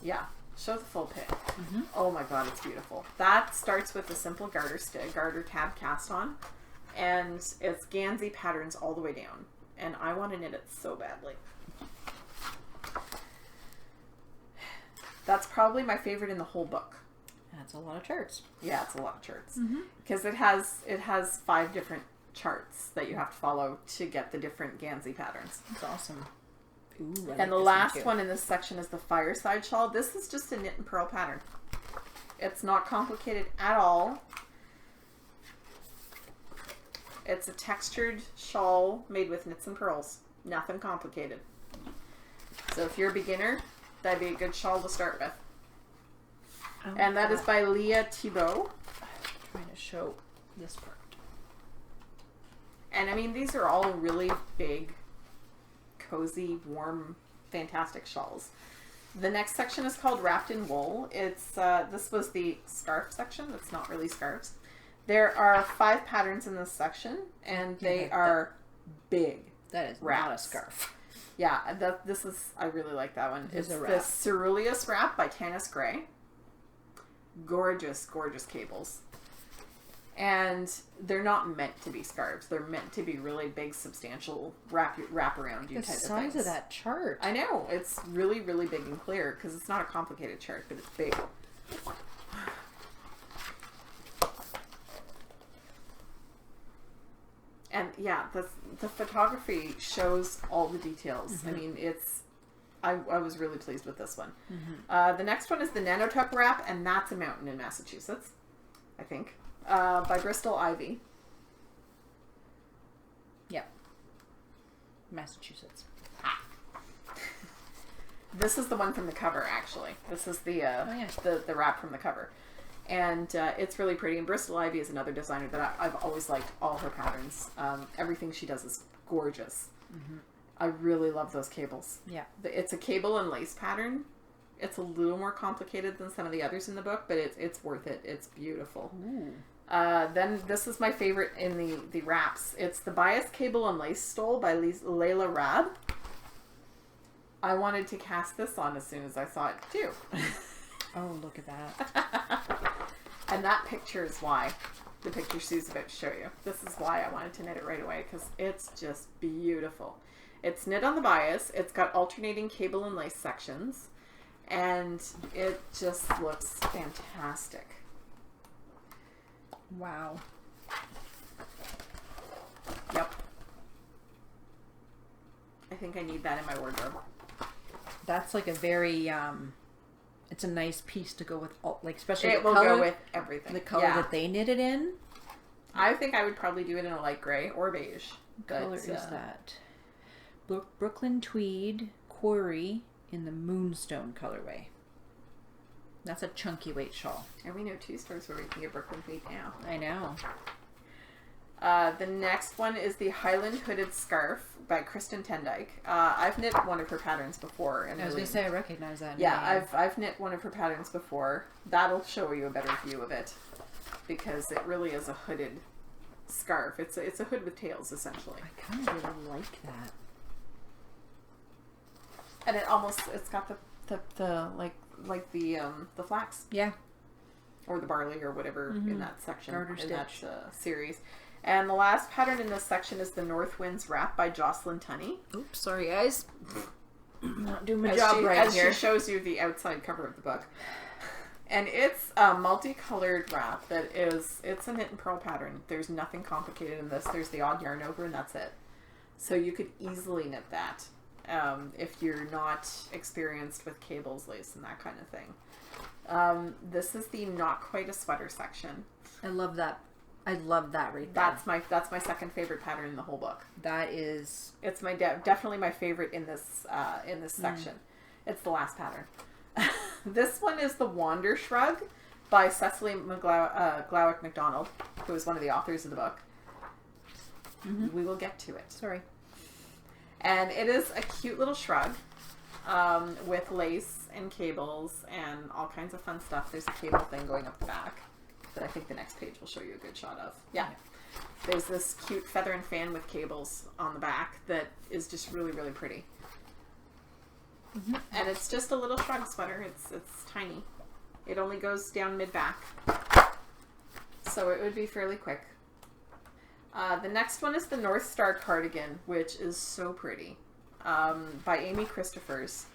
Yeah, show the full pic. Mm-hmm. Oh my god, it's beautiful. That starts with a simple garter tab cast on, and it's Gansey patterns all the way down. And I want to knit it so badly. That's probably my favorite in the whole book.
That's a lot of charts.
Yeah, it's a lot of charts. Because it has 5 different charts that you have to follow to get the different Gansey patterns.
That's awesome. Ooh,
and the last one in this section is the Fireside Shawl. This is just a knit and purl pattern. It's not complicated at all. It's a textured shawl made with knits and pearls. Nothing complicated. So if you're a beginner, that'd be a good shawl to start with. And that is by Leah Thibault.
I'm trying to show this part.
And I mean, these are all really big, cozy, warm, fantastic shawls. The next section is called Wrapped in Wool. It's this was the scarf section. It's not really scarves. There are 5 patterns in this section, and they are big.
That is
wraps.
Not a scarf.
Yeah, this is. I really like that one. It's
a
the
wrap.
Ceruleus Wrap by Tanis Gray. Gorgeous, gorgeous cables. And they're not meant to be scarves. They're meant to be really big, substantial, wrap around you type of things.
The size of that chart.
I know. It's really, really big and clear because it's not a complicated chart, but it's big. And yeah, the photography shows all the details. Mm-hmm. I mean, I was really pleased with this one. Mm-hmm. The next one is the Nanotuck wrap, and that's a mountain in Massachusetts, I think, by Bristol Ivy.
Yep. Massachusetts.
This is the one from the cover, actually. This is the wrap from the cover. And it's really pretty. And Bristol Ivy is another designer that I've always liked all her patterns. Everything she does is gorgeous. Mm-hmm. I really love those cables. Yeah. It's a cable and lace pattern. It's a little more complicated than some of the others in the book, but it's worth it. It's beautiful. Ooh. Then this is my favorite in the wraps. It's the Bias Cable and Lace Stole by Layla Rab. I wanted to cast this on as soon as I saw it too.
Oh, look at that.
And that picture is why. The picture Sue's about to show you. This is why I wanted to knit it right away, because it's just beautiful. It's knit on the bias. It's got alternating cable and lace sections. And it just looks fantastic.
Wow.
Yep. I think I need that in my wardrobe.
That's like a very, it's a nice piece to go with, all, like, especially
it
the
will
color,
go with everything.
The color that they knit it in.
I think I would probably do it in a light gray or beige.
What color is that? Brooklyn Tweed Quarry in the Moonstone colorway. That's a chunky weight shawl.
And we know 2 stores where we can get Brooklyn Tweed now.
I know.
The next one is the Highland Hooded Scarf by Kristen Tendyke. I've knit one of her patterns before. And
I was going to say, I recognize that.
Yeah, I've knit one of her patterns before. That'll show you a better view of it, because it really is a hooded scarf. It's a hood with tails, essentially.
I kind of really like that.
And it's got the flax.
Yeah.
Or the barley or whatever in that section.
Garter
in
stitch.
that series. And the last pattern in this section is the North Winds Wrap by Jocelyn Tunney.
Oops, sorry guys. Not doing my
as
job
she,
right
as
here.
She shows you the outside cover of the book. And it's a multicolored wrap it's a knit and purl pattern. There's nothing complicated in this. There's the odd yarn over and that's it. So you could easily knit that if you're not experienced with cables, lace, and that kind of thing. This is the Not Quite a Sweater section.
I love that. I love that right
there. That's my second favorite pattern in the whole book.
That is...
It's my definitely my favorite in this section. It's the last pattern. This one is the Wander Shrug by Cecily Glowick MacDonald, who is one of the authors of the book. Mm-hmm. We will get to it.
Sorry.
And it is a cute little shrug with lace and cables and all kinds of fun stuff. There's a cable thing going up the back that I think the next page will show you a good shot of. Yeah. There's this cute feather and fan with cables on the back that is just really, really pretty. Mm-hmm. And it's just a little shrug sweater. It's tiny. It only goes down mid-back. So it would be fairly quick. The next one is the North Star Cardigan, which is so pretty, by Amy Christophers.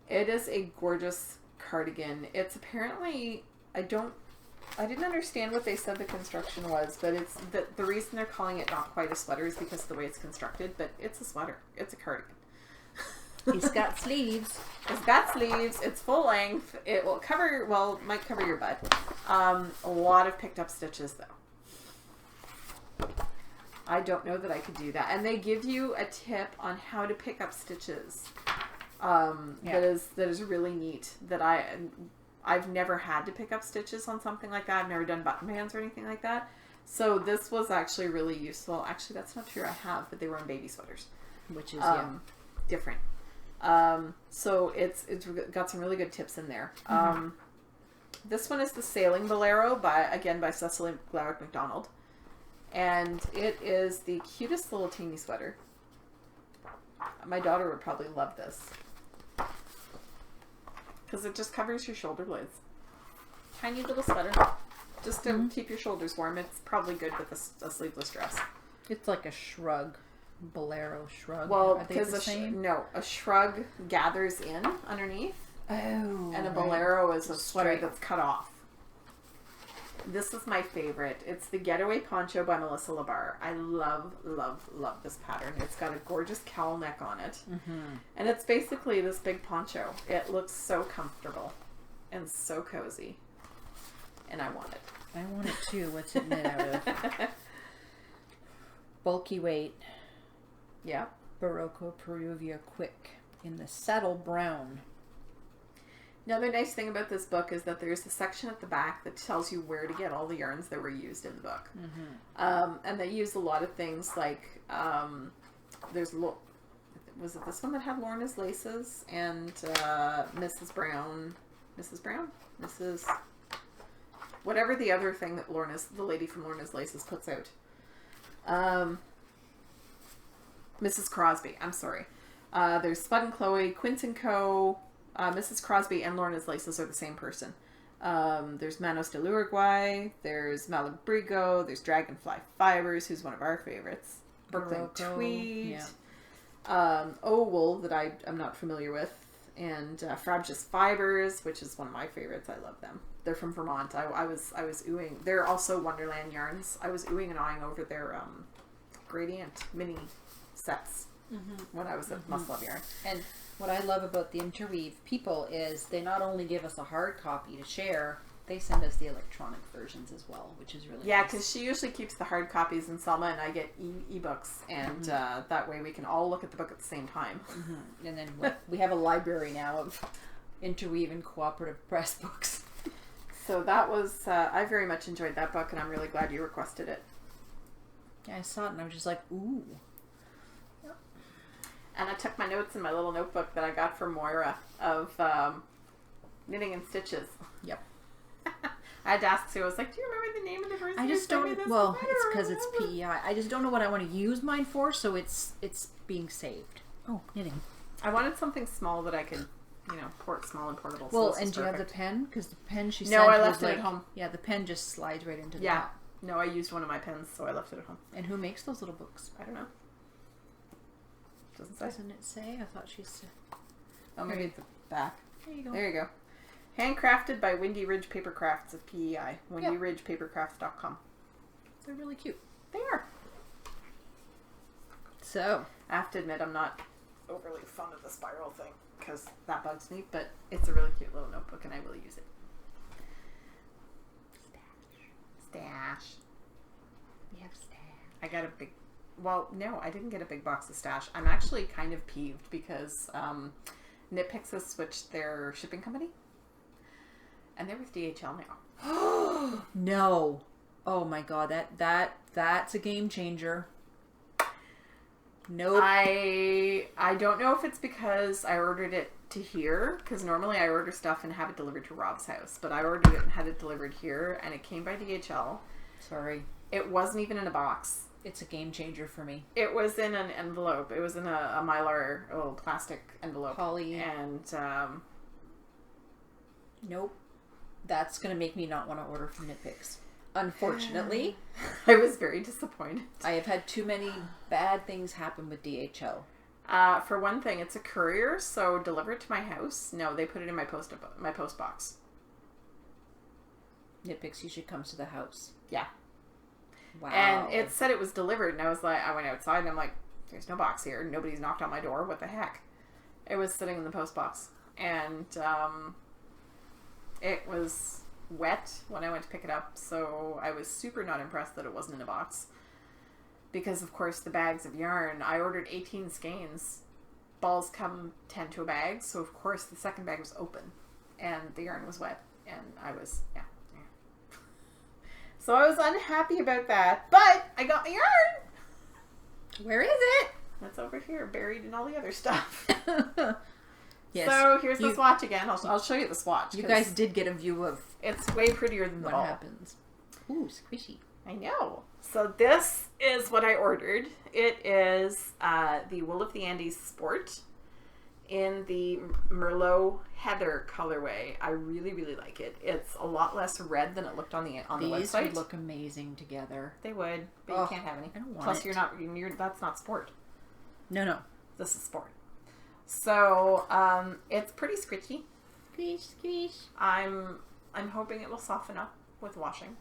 It is a gorgeous cardigan. It's apparently, I didn't understand what they said the construction was, but it's the reason they're calling it Not Quite a Sweater is because of the way it's constructed, but it's a sweater. It's a cardigan.
It's got sleeves.
It's got sleeves. It's full length. It will might cover your butt. A lot of picked up stitches though. I don't know that I could do that. And they give you a tip on how to pick up stitches. That is really neat. That I've never had to pick up stitches on something like that. I've never done button bands or anything like that. So this was actually really useful. Actually, that's not true. I have, but they were on baby sweaters,
which is
different. So it's got some really good tips in there. This one is the Sailing Bolero by Cecily Glowick MacDonald. And it is the cutest little teeny sweater. My daughter would probably love this. Because it just covers your shoulder blades. Tiny little sweater. just to keep your shoulders warm. It's probably good with a sleeveless dress.
It's like a shrug. Bolero shrug.
Well,
Are they
because
the same?
a shrug gathers in underneath,
Oh.
and a bolero is a sweater that's cut off. This is my favorite. It's the Getaway Poncho by Melissa Labar. I love, love, love this pattern. It's got a gorgeous cowl neck on it. And it's basically this big poncho. It looks so comfortable and so cozy. And I want it.
I want it too. What's it made out of? Bulky weight.
Yeah.
Barocco Peruvia Quick in the saddle brown.
Another nice thing about this book is that there's a section at the back that tells you where to get all the yarns that were used in the book. And they use a lot of things like, was it this one that had Lorna's laces and Mrs. Brown, whatever the other thing that the lady from Lorna's Laces puts out. Mrs. Crosby, I'm sorry. There's Spud and Chloe, Quince & Co., Mrs. Crosby and Lorna's Laces are the same person. There's Manos de l'Uruguay, there's Malabrigo, there's Dragonfly Fibers, who's one of our favorites. Brooklyn
Barocco,
Tweed,
yeah.
Wool that I'm not familiar with, and Frabjous Fibers, which is one of my favorites. I love them. They're from Vermont. I was oohing. They're also Wonderland yarns. I was oohing and eyeing over their gradient mini sets when I was at Must Love Yarn.
And what I love about the Interweave people is they not only give us a hard copy to share, they send us the electronic versions as well, which is really nice.
Because she usually keeps the hard copies in Selma, and I get ebooks, and that way we can all look at the book at the same time.
And then we have a library now of Interweave and Cooperative Press books.
So that was, I very much enjoyed that book, and I'm really glad you requested it.
Yeah, I saw it and I was just like, ooh.
And I took my notes in my little notebook that I got from Moira of Knitting and Stitches.
Yep.
I had to ask Sue, I was like, do you remember the name of the person
I
who
just
sent me
don't,
this?
well, it's because it's PEI. I just don't know what I want to use mine for, so it's being saved. Oh, knitting.
I wanted something small that I could, port small and portable.
Well,
so
and do you have the
perfect.
pen? Because the pen she sent
No, I
was
left it
like,
at home.
Yeah, the pen just slides right into the
Yeah.
top.
No, I used one of my pens, so I left it at home.
And who makes those little books?
I don't know. Doesn't say.
Doesn't it say? I thought she said.
Oh, maybe at the back.
There you go.
There you go. Handcrafted by Windy Ridge Paper Crafts of PEI. WindyRidgePaperCrafts.com.
They're really cute.
They are.
So,
I have to admit, I'm not overly fond of the spiral thing because that bugs me, but it's a really cute little notebook and I will use it. Stash. We have stash. I got a big... Well, no, I didn't get a big box of stash. I'm actually kind of peeved because Knitpicks has switched their shipping company. And they're with DHL now.
no. Oh my god, that's a game changer. Nope.
I don't know if it's because I ordered it to here, because normally I order stuff and have it delivered to Rob's house, but I ordered it and had it delivered here, and it came by DHL.
Sorry.
It wasn't even in a box.
It's a game changer for me.
It was in an envelope. It was in a Mylar little plastic envelope.
Poly.
And
nope. That's gonna make me not want to order from Knitpicks. Unfortunately,
I was very disappointed.
I have had too many bad things happen with DHL.
For one thing, it's a courier, so deliver it to my house. No, they put it in my post box.
Knitpicks usually comes to the house.
Yeah.
Wow.
And it said it was delivered, and I went outside, and I'm like, there's no box here. Nobody's knocked on my door. What the heck? It was sitting in the post box. And it was wet when I went to pick it up, so I was super not impressed that it wasn't in a box. Because, of course, the bags of yarn, I ordered 18 skeins. Balls come 10 to a bag, so of course the second bag was open, and the yarn was wet, and I was, yeah. So I was unhappy about that, but I got my yarn!
Where is it?
It's over here, buried in all the other stuff.
Yes.
So here's the swatch again. I'll show you the swatch.
You guys did get a view of
it's way prettier than the
what
ball.
happens. Ooh, squishy.
I know. So this is what I ordered. It is the Wool of the Andes Sport. in the Merlot Heather colorway. I really, really like it. It's a lot less red than it looked on the
These
website.
would look amazing together.
They would, but you can't have any.
I don't want
Plus,
it.
that's not sport.
No.
This is sport. So, it's pretty scritchy.
Squish, squish.
I'm hoping it will soften up with washing.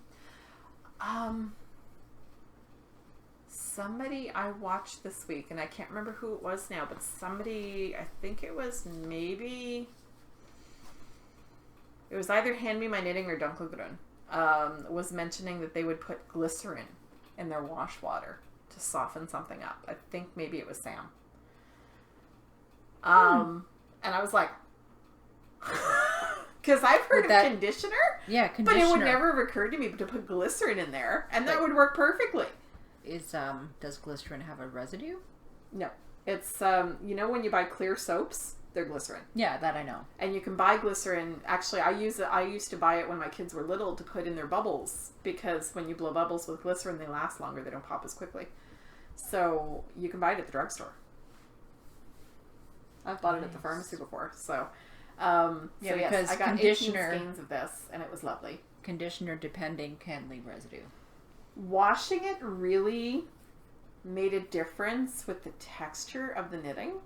Somebody I watched this week, and I can't remember who it was now, but somebody, I think it was either Hand Me My Knitting or Dunkelgrün, was mentioning that they would put glycerin in their wash water to soften something up. I think maybe it was Sam. And I was like, because I've heard of conditioner.
Yeah, conditioner.
But it would never have occurred to me to put glycerin in there, and that would work perfectly.
Does glycerin have a residue?
No. It's, when you buy clear soaps, they're glycerin.
Yeah, that I know.
And you can buy glycerin. Actually, I used to buy it when my kids were little to put in their bubbles, because when you blow bubbles with glycerin, they last longer. They don't pop as quickly. So you can buy it at the drugstore. I've bought it at the pharmacy before. So,
because
I got
conditioner
18 skeins of this, and it was lovely.
Conditioner, depending, can leave residue. Washing
It really made a difference with the texture of the knitting.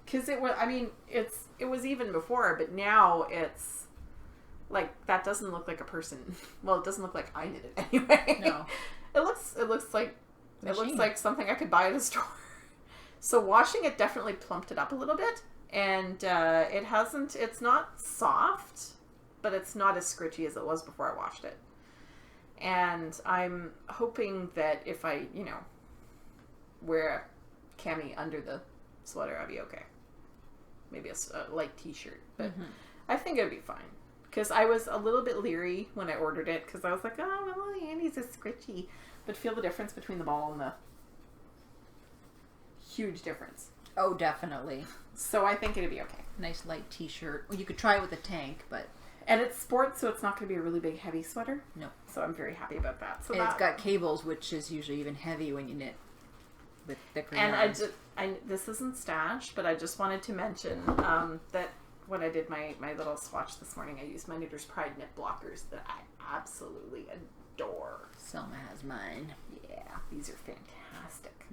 Because it was even before, but now it's like, that doesn't look like a person. Well, it doesn't look like I knit it anyway.
No.
It looks like something I could buy at a store. So washing it definitely plumped it up a little bit, and it's not soft, but it's not as scritchy as it was before I washed it. And I'm hoping that if I, wear a cami under the sweater, I'll be okay. Maybe a light t-shirt, but I think it'll be fine. Because I was a little bit leery when I ordered it, because I was like, oh, well, the Annie's is scritchy. But feel the difference between the ball and the... Huge difference.
Oh, definitely.
So I think it'll be okay.
Nice light t-shirt. Well, you could try it with a tank, but...
And it's sports, so it's not going to be a really big, heavy sweater.
No.
So I'm very happy about that. So
and it's got cables, which is usually even heavy when you knit with thicker yarns.
And this isn't stash, but I just wanted to mention that when I did my little swatch this morning, I used my Knitter's Pride knit blockers that I absolutely adore.
Selma has mine.
Yeah, these are fantastic.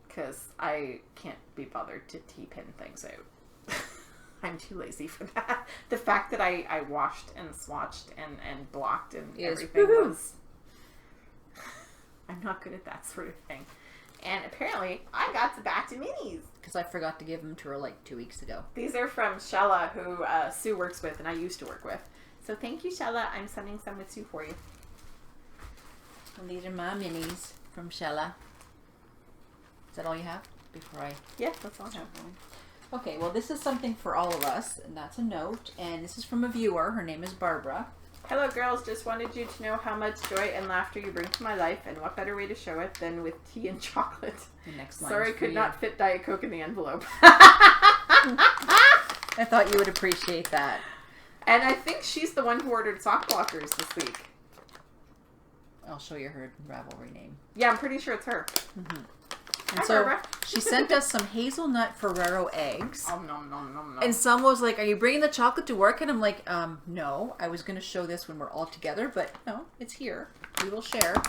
Because I can't be bothered to T-pin things out. I'm too lazy for that. The fact that I washed and swatched and blocked and everything was... I'm not good at that sort of thing. And apparently, I got to batch of minis.
Because I forgot to give them to her like 2 weeks ago.
These are from Shella, who Sue works with and I used to work with. So thank you, Shella. I'm sending some with Sue for you.
And these are my minis from Shella. Is that all you have? Before I...
Yeah, that's all I have.
Okay, well, this is something for all of us, and that's a note. And this is from a viewer. Her name is Barbara.
Hello, girls. Just wanted you to know how much joy and laughter you bring to my life, and what better way to show it than with tea and chocolate.
The next line.
Sorry, could not fit Diet Coke in the envelope.
I thought you would appreciate that.
And I think she's the one who ordered sock blockers this week.
I'll show you her Ravelry name.
Yeah, I'm pretty sure it's her.
And
Hi,
so
Barbara.
she sent us some hazelnut Ferrero eggs.
Oh, no.
And Selma was like, are you bringing the chocolate to work? And I'm like, no. I was going to show this when we're all together, but no, it's here. We will share.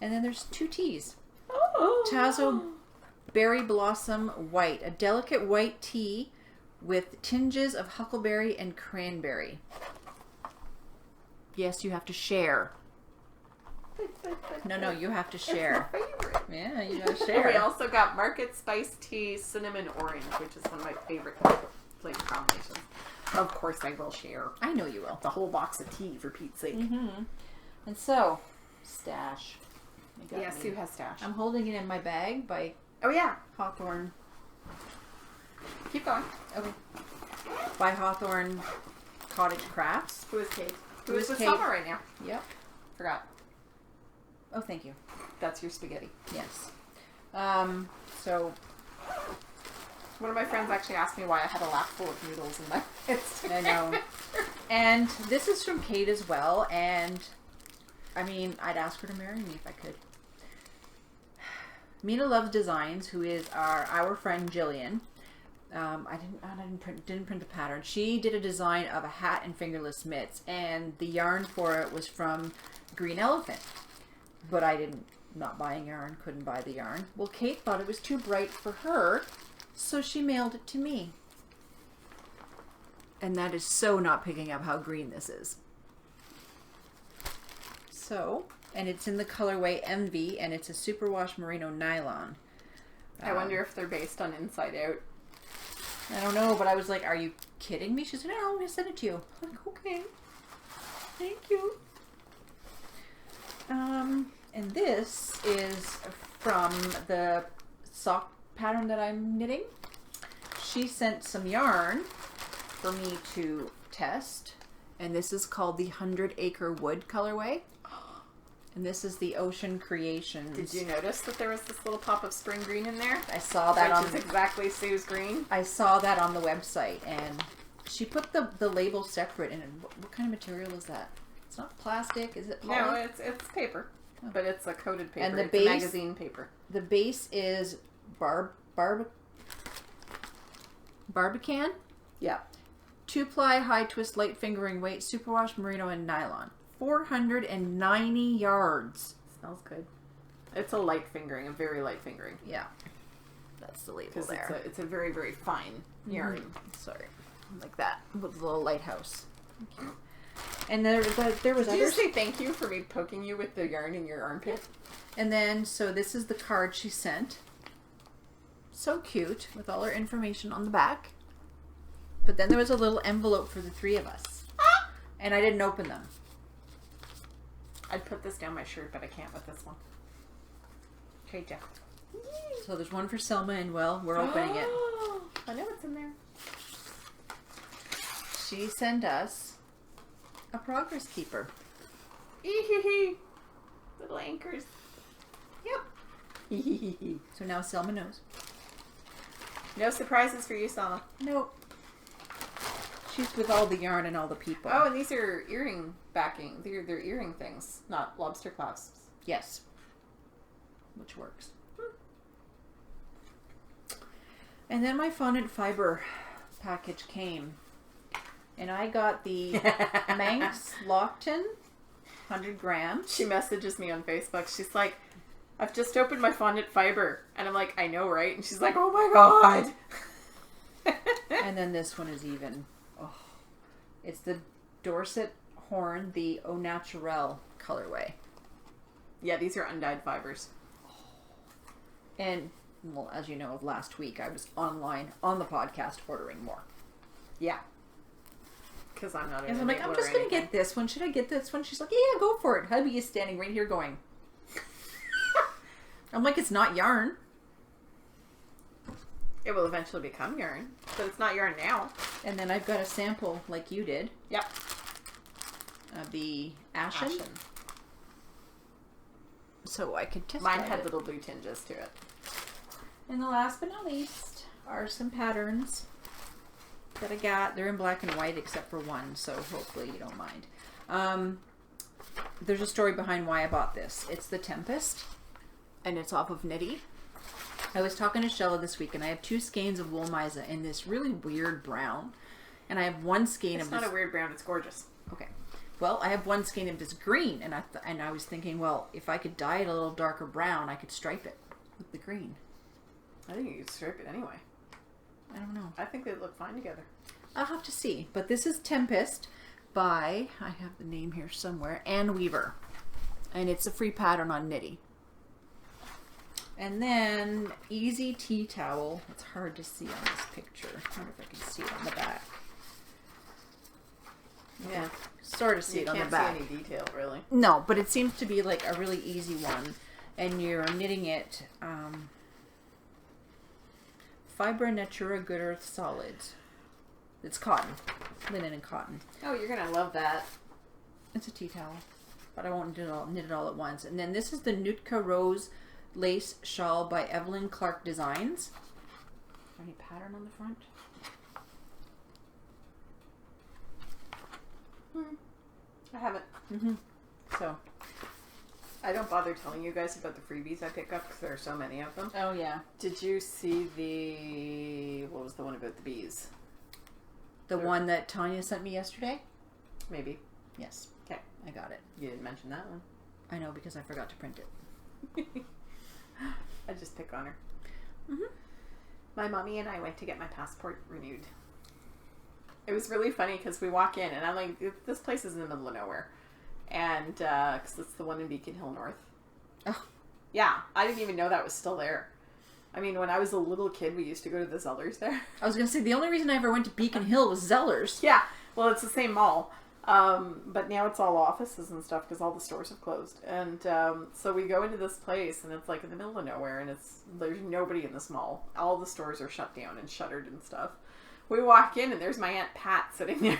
And then there's 2 teas.
Oh.
Tazo Berry Blossom White. A delicate white tea with tinges of huckleberry and cranberry. Yes, you have to share. No, you have to share.
It's my favorite.
Yeah, you gotta
And
share.
we also got Market Spice Tea Cinnamon Orange, which is one of my favorite flavor combinations. Of course I will share.
I know you will.
The whole box of tea, for Pete's sake.
And so, stash. You got
Yeah,
me.
Sue has stash.
I'm holding it in my bag by
Oh, yeah.
Hawthorne.
Keep going.
Okay. By Hawthorne Cottage Crafts.
Who is Kate?
Who
Who
is
is with
Kate?
Selma right now?
Yep.
Forgot.
Oh, thank you.
That's your spaghetti.
Yes. So
One of my friends actually asked me why I had a lap full of noodles in my Instagram.
I know. And this is from Kate as well. And I mean, I'd ask her to marry me if I could. Mina Loves Designs, who is our friend Jillian. I didn't print the pattern. She did a design of a hat and fingerless mitts, and the yarn for it was from Green Elephant. But I didn't, not buying yarn, couldn't buy the yarn. Well, Kate thought it was too bright for her, so she mailed it to me. And that is so not picking up how green this is. So, and it's in the colorway MV, and it's a superwash merino nylon.
I wonder if they're based on Inside Out.
I don't know, but I was like, are you kidding me? She said, no, I'm going to send it to you. I'm like, okay. Thank you. And this is from the sock pattern that I'm knitting. She sent some yarn for me to test, and this is called the 100 Acre Wood colorway. And this is the Ocean Creations.
Did you notice that there was this little pop of spring green in there?
I saw that on...
Which is exactly Sue's green.
I saw that on the website, and she put the label separate. And what kind of material is that? It's not plastic. Is it poly?
No, it's paper. Oh. But it's a coated paper.
And the
it's
base,
magazine paper.
The base is Barbican?
Yeah.
2-ply, high twist, light fingering weight, superwash merino, and nylon. 490 yards.
Smells good. It's a light fingering, a very light fingering.
Yeah. That's the label there.
Because it's a very, very fine yarn.
Sorry. Like that. With a little lighthouse. Thank you. And there was
Did you say thank you for me poking you with the yarn in your armpit?
And then, so this is the card she sent. So cute, with all her information on the back. But then there was a little envelope for the three of us. And I didn't open them.
I'd put this down my shirt, but I can't with this one. Okay, Jeff.
So there's one for Selma, and well, we're opening it.
I know what's in there.
She sent us a progress keeper.
Little anchors.
Yep. So now Selma knows.
No surprises for you, Selma.
Nope. She's with all the yarn and all the people.
Oh, and these are earring backing. They're earring things, not lobster clasps.
Yes. Which works. And then my fondant fiber package came. And I got the Manx Lockton 100 grams.
She messages me on Facebook. She's like, I've just opened my fondant fiber. And I'm like, I know, right? And she's like, oh my God.
And then this one is even. Oh, it's the Dorset Horn, the Au Naturel colorway.
Yeah, these are undyed fibers.
And, well, as you know, of last week, I was online on the podcast ordering more.
Yeah. Because I'm not.
And I'm like, I'm just going to get this one. Should I get this one? She's like, yeah, go for it. Hubby is standing right here going. I'm like, it's not yarn.
It will eventually become yarn, but it's not yarn now.
And then I've got a sample like you did.
Yep.
Of the Ashen. So I could test
Mine had little blue tinges to it.
And the last but not least are some patterns that I got. They're in black and white except for one, so hopefully you don't mind. There's a story behind why I bought this. It's the Tempest, and it's off of Knitty. I was talking to Shella this week, and I have 2 skeins of wool Misa in this really weird brown, and I have 1 skein of this.
It's not a weird brown. It's gorgeous.
Okay. Well, I have 1 skein of this green, and I was thinking, well, if I could dye it a little darker brown, I could stripe it with the green.
I think you could stripe it anyway.
I don't know.
I think they look fine together.
I'll have to see. But this is Tempest by, I have the name here somewhere, Ann Weaver. And it's a free pattern on Knitty. And then Easy Tea Towel. It's hard to see on this picture. I wonder if I can see it on the back. Yeah, sort of see it on the back.
You can't see any detail, really.
No, but it seems to be like a really easy one. And you're knitting it Fibra Natura Good Earth Solids. It's cotton. Linen and cotton.
Oh, you're going to love that.
It's a tea towel. But I won't knit it all at once. And then this is the Nootka Rose Lace Shawl by Evelyn Clark Designs. Is there any pattern on the front?
I haven't.
So,
I don't bother telling you guys about the freebies I pick up because there are so many of them.
Oh, yeah.
Did you see what was the one about the bees?
The one that Tanya sent me yesterday?
Maybe.
Yes.
Okay.
I got it.
You didn't mention that one.
I know because I forgot to print it.
I just pick on her.
Mm-hmm.
My mommy and I went to get my passport renewed. It was really funny because we walk in and I'm like, this place is in the middle of nowhere. And, because it's the one in Beacon Hill North.
Oh.
Yeah, I didn't even know that was still there. I mean, when I was a little kid, we used to go to the Zellers there.
I was going to say, the only reason I ever went to Beacon Hill was Zellers.
Yeah, well, it's the same mall. But now it's all offices and stuff because all the stores have closed. And so we go into this place and it's like in the middle of nowhere and there's nobody in this mall. All the stores are shut down and shuttered and stuff. We walk in and there's my Aunt Pat sitting there.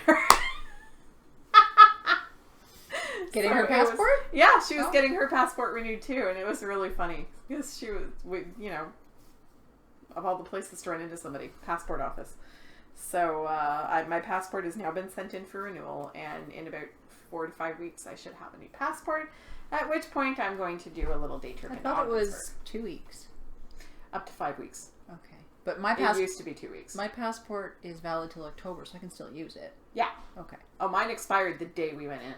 Getting her passport?
She was getting her passport renewed too, and it was really funny because she was, of all the places to run into somebody, passport office. So my passport has now been sent in for renewal, and in about 4 to 5 weeks, I should have a new passport. At which point, I'm going to do a little day trip.
I thought it was 2 weeks.
Up to 5 weeks.
Okay, but it
used to be 2 weeks.
My passport is valid till October, so I can still use it.
Yeah.
Okay.
Oh, mine expired the day we went in.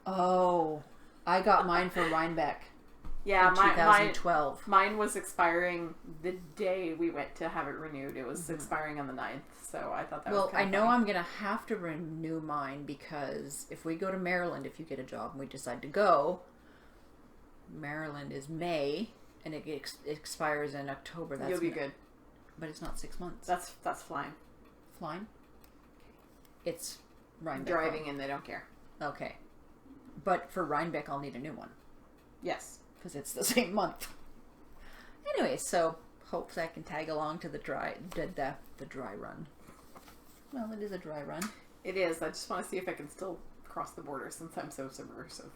Oh, I got mine for Rhinebeck.
Yeah,
in 2012.
Mine was expiring the day we went to have it renewed. It was expiring on the 9th, so I thought that was kind of funny.
I'm going to have to renew mine because if we go to Maryland, if you get a job and we decide to go, Maryland is May, and it expires in October.
You'll be good.
But it's not 6 months.
That's flying.
Flying? It's Rhinebeck.
Driving in, they don't care.
Okay. But for Rhinebeck, I'll need a new one.
Yes.
Because it's the same month. Anyway, so hopefully I can tag along to the dry run. Well, it is a dry run.
It is. I just want to see if I can still cross the border since I'm so subversive.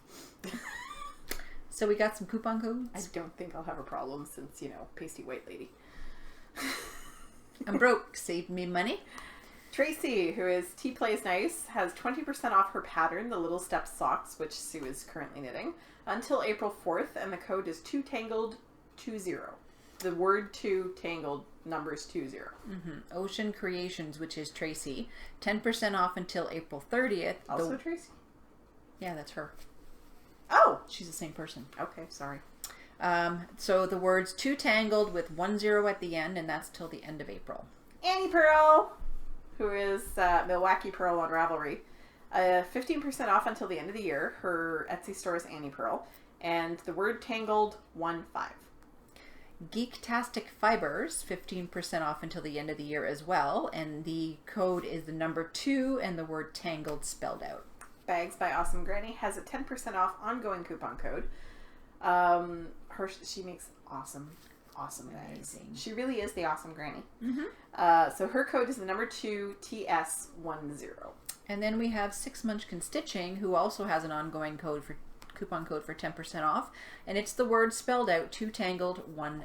So we got some coupon codes?
I don't think I'll have a problem since, pasty white lady.
I'm broke. Save me money.
Tracy, who is Tea Plays Nice, has 20% off her pattern, the Little Step Socks, which Sue is currently knitting, until April 4th, and the code is 2tangled20. The word 2 tangled, numbers 20.
Ocean Creations, which is Tracy, 10% off until April 30th.
Also Tracy?
Yeah, that's her.
Oh!
She's the same person.
Okay, sorry.
So the words 2 tangled with 10 at the end, and that's till the end of April.
Annie Pearl, who is Milwaukee Pearl on Ravelry. 15% off until the end of the year. Her Etsy store is Annie Pearl. And the word tangled 15.
Geektastic Fibers, 15% off until the end of the year as well. And the code is the number 2 and the word tangled spelled out.
Bags by Awesome Granny has a 10% off ongoing coupon code. She makes awesome bags. She really is the awesome granny. So her code is the number 2 TS10.
And then we have Six Munchkin Stitching, who also has an ongoing coupon code for 10% off, and it's the word spelled out 2 tangled 10.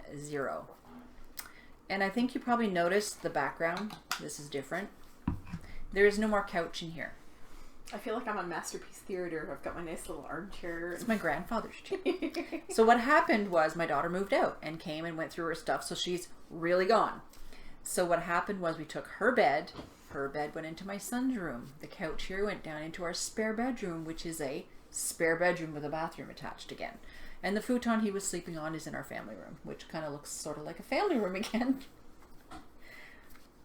And I think you probably noticed the background. This is different. There is no more couch in here.
I feel like I'm on Masterpiece Theater. I've got my nice little armchair.
It's my grandfather's chair. So what happened was my daughter moved out and came and went through her stuff, so she's really gone. So what happened was we took her bed went into my son's room. The couch here went down into our spare bedroom, which is a spare bedroom with a bathroom attached again. And the futon he was sleeping on is in our family room, which kind of looks sort of like a family room again.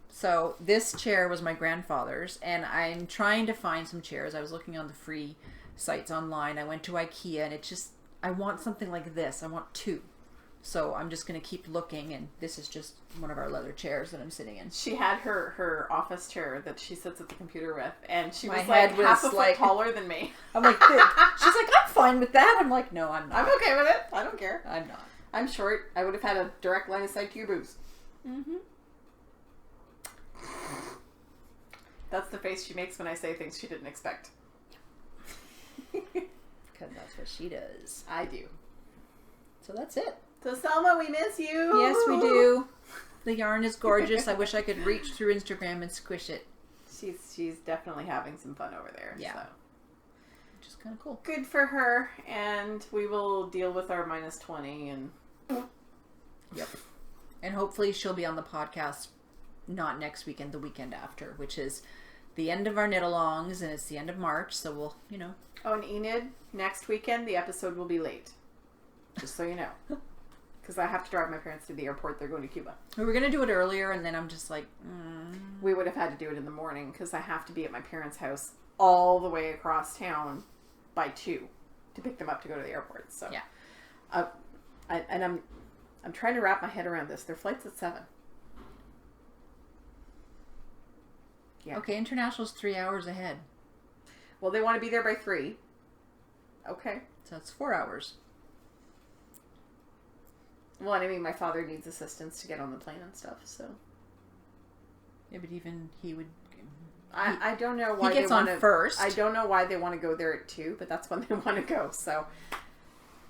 So this chair was my grandfather's, and I'm trying to find some chairs. I was looking on the free sites online. I went to IKEA, and I want something like this. I want 2. So I'm just going to keep looking, and this is just one of our leather chairs that I'm sitting in.
She had her office chair that she sits at the computer with, and she was
head
like
was
half a foot
like
taller than me.
I'm like, she's like, I'm fine with that. I'm like, no, I'm not.
I'm okay with it. I don't care.
I'm not.
I'm short. I would have had a direct line of sight to your boobs. That's the face she makes when I say things she didn't expect.
Because that's what she does.
I do.
So that's it.
So Selma, we miss you.
Yes, we do. The yarn is gorgeous. I wish I could reach through Instagram and squish it.
She's definitely having some fun over there.
Yeah.
So.
which is kind of cool.
Good for her, and we will deal with our -20 and...
Yep. And hopefully she'll be on the podcast not next weekend, the weekend after, which is the end of our knit-alongs, and it's the end of March, so we'll, you know.
Oh, and Enid, next weekend the episode will be late. Just so you know. Because I have to drive my parents to the airport. They're going to Cuba.
We were going to do it earlier, and then I'm just like...
We would have had to do it in the morning, because I have to be at my parents' house all the way across town by 2 to pick them up to go to the airport. So
yeah.
I'm trying to wrap my head around this. Their flight's at 7. Yeah.
Okay, international's 3 hours ahead.
Well, they want to be there by 3. Okay.
So that's 4 hours.
Well, I mean, my father needs assistance to get on the plane and stuff, so...
Yeah, but even he would...
I don't know why
he gets
they want
on
to...
first.
I don't know why they want to go there at 2, but that's when they want to go, so...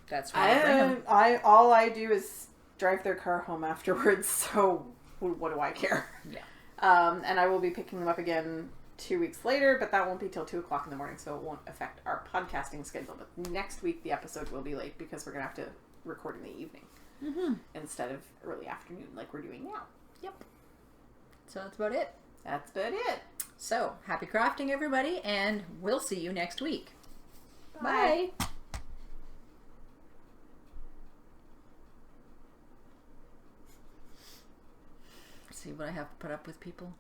That's why
all I do is drive their car home afterwards, so what do I care?
Yeah.
And I will be picking them up again 2 weeks later, but that won't be till 2 o'clock in the morning, so it won't affect our podcasting schedule. But next week the episode will be late because we're going to have to record in the evening instead of early afternoon like we're doing now.
Yep. So that's about it.
That's about it.
So, happy crafting, everybody, and we'll see you next week.
Bye.
Bye. See what I have to put up with, people?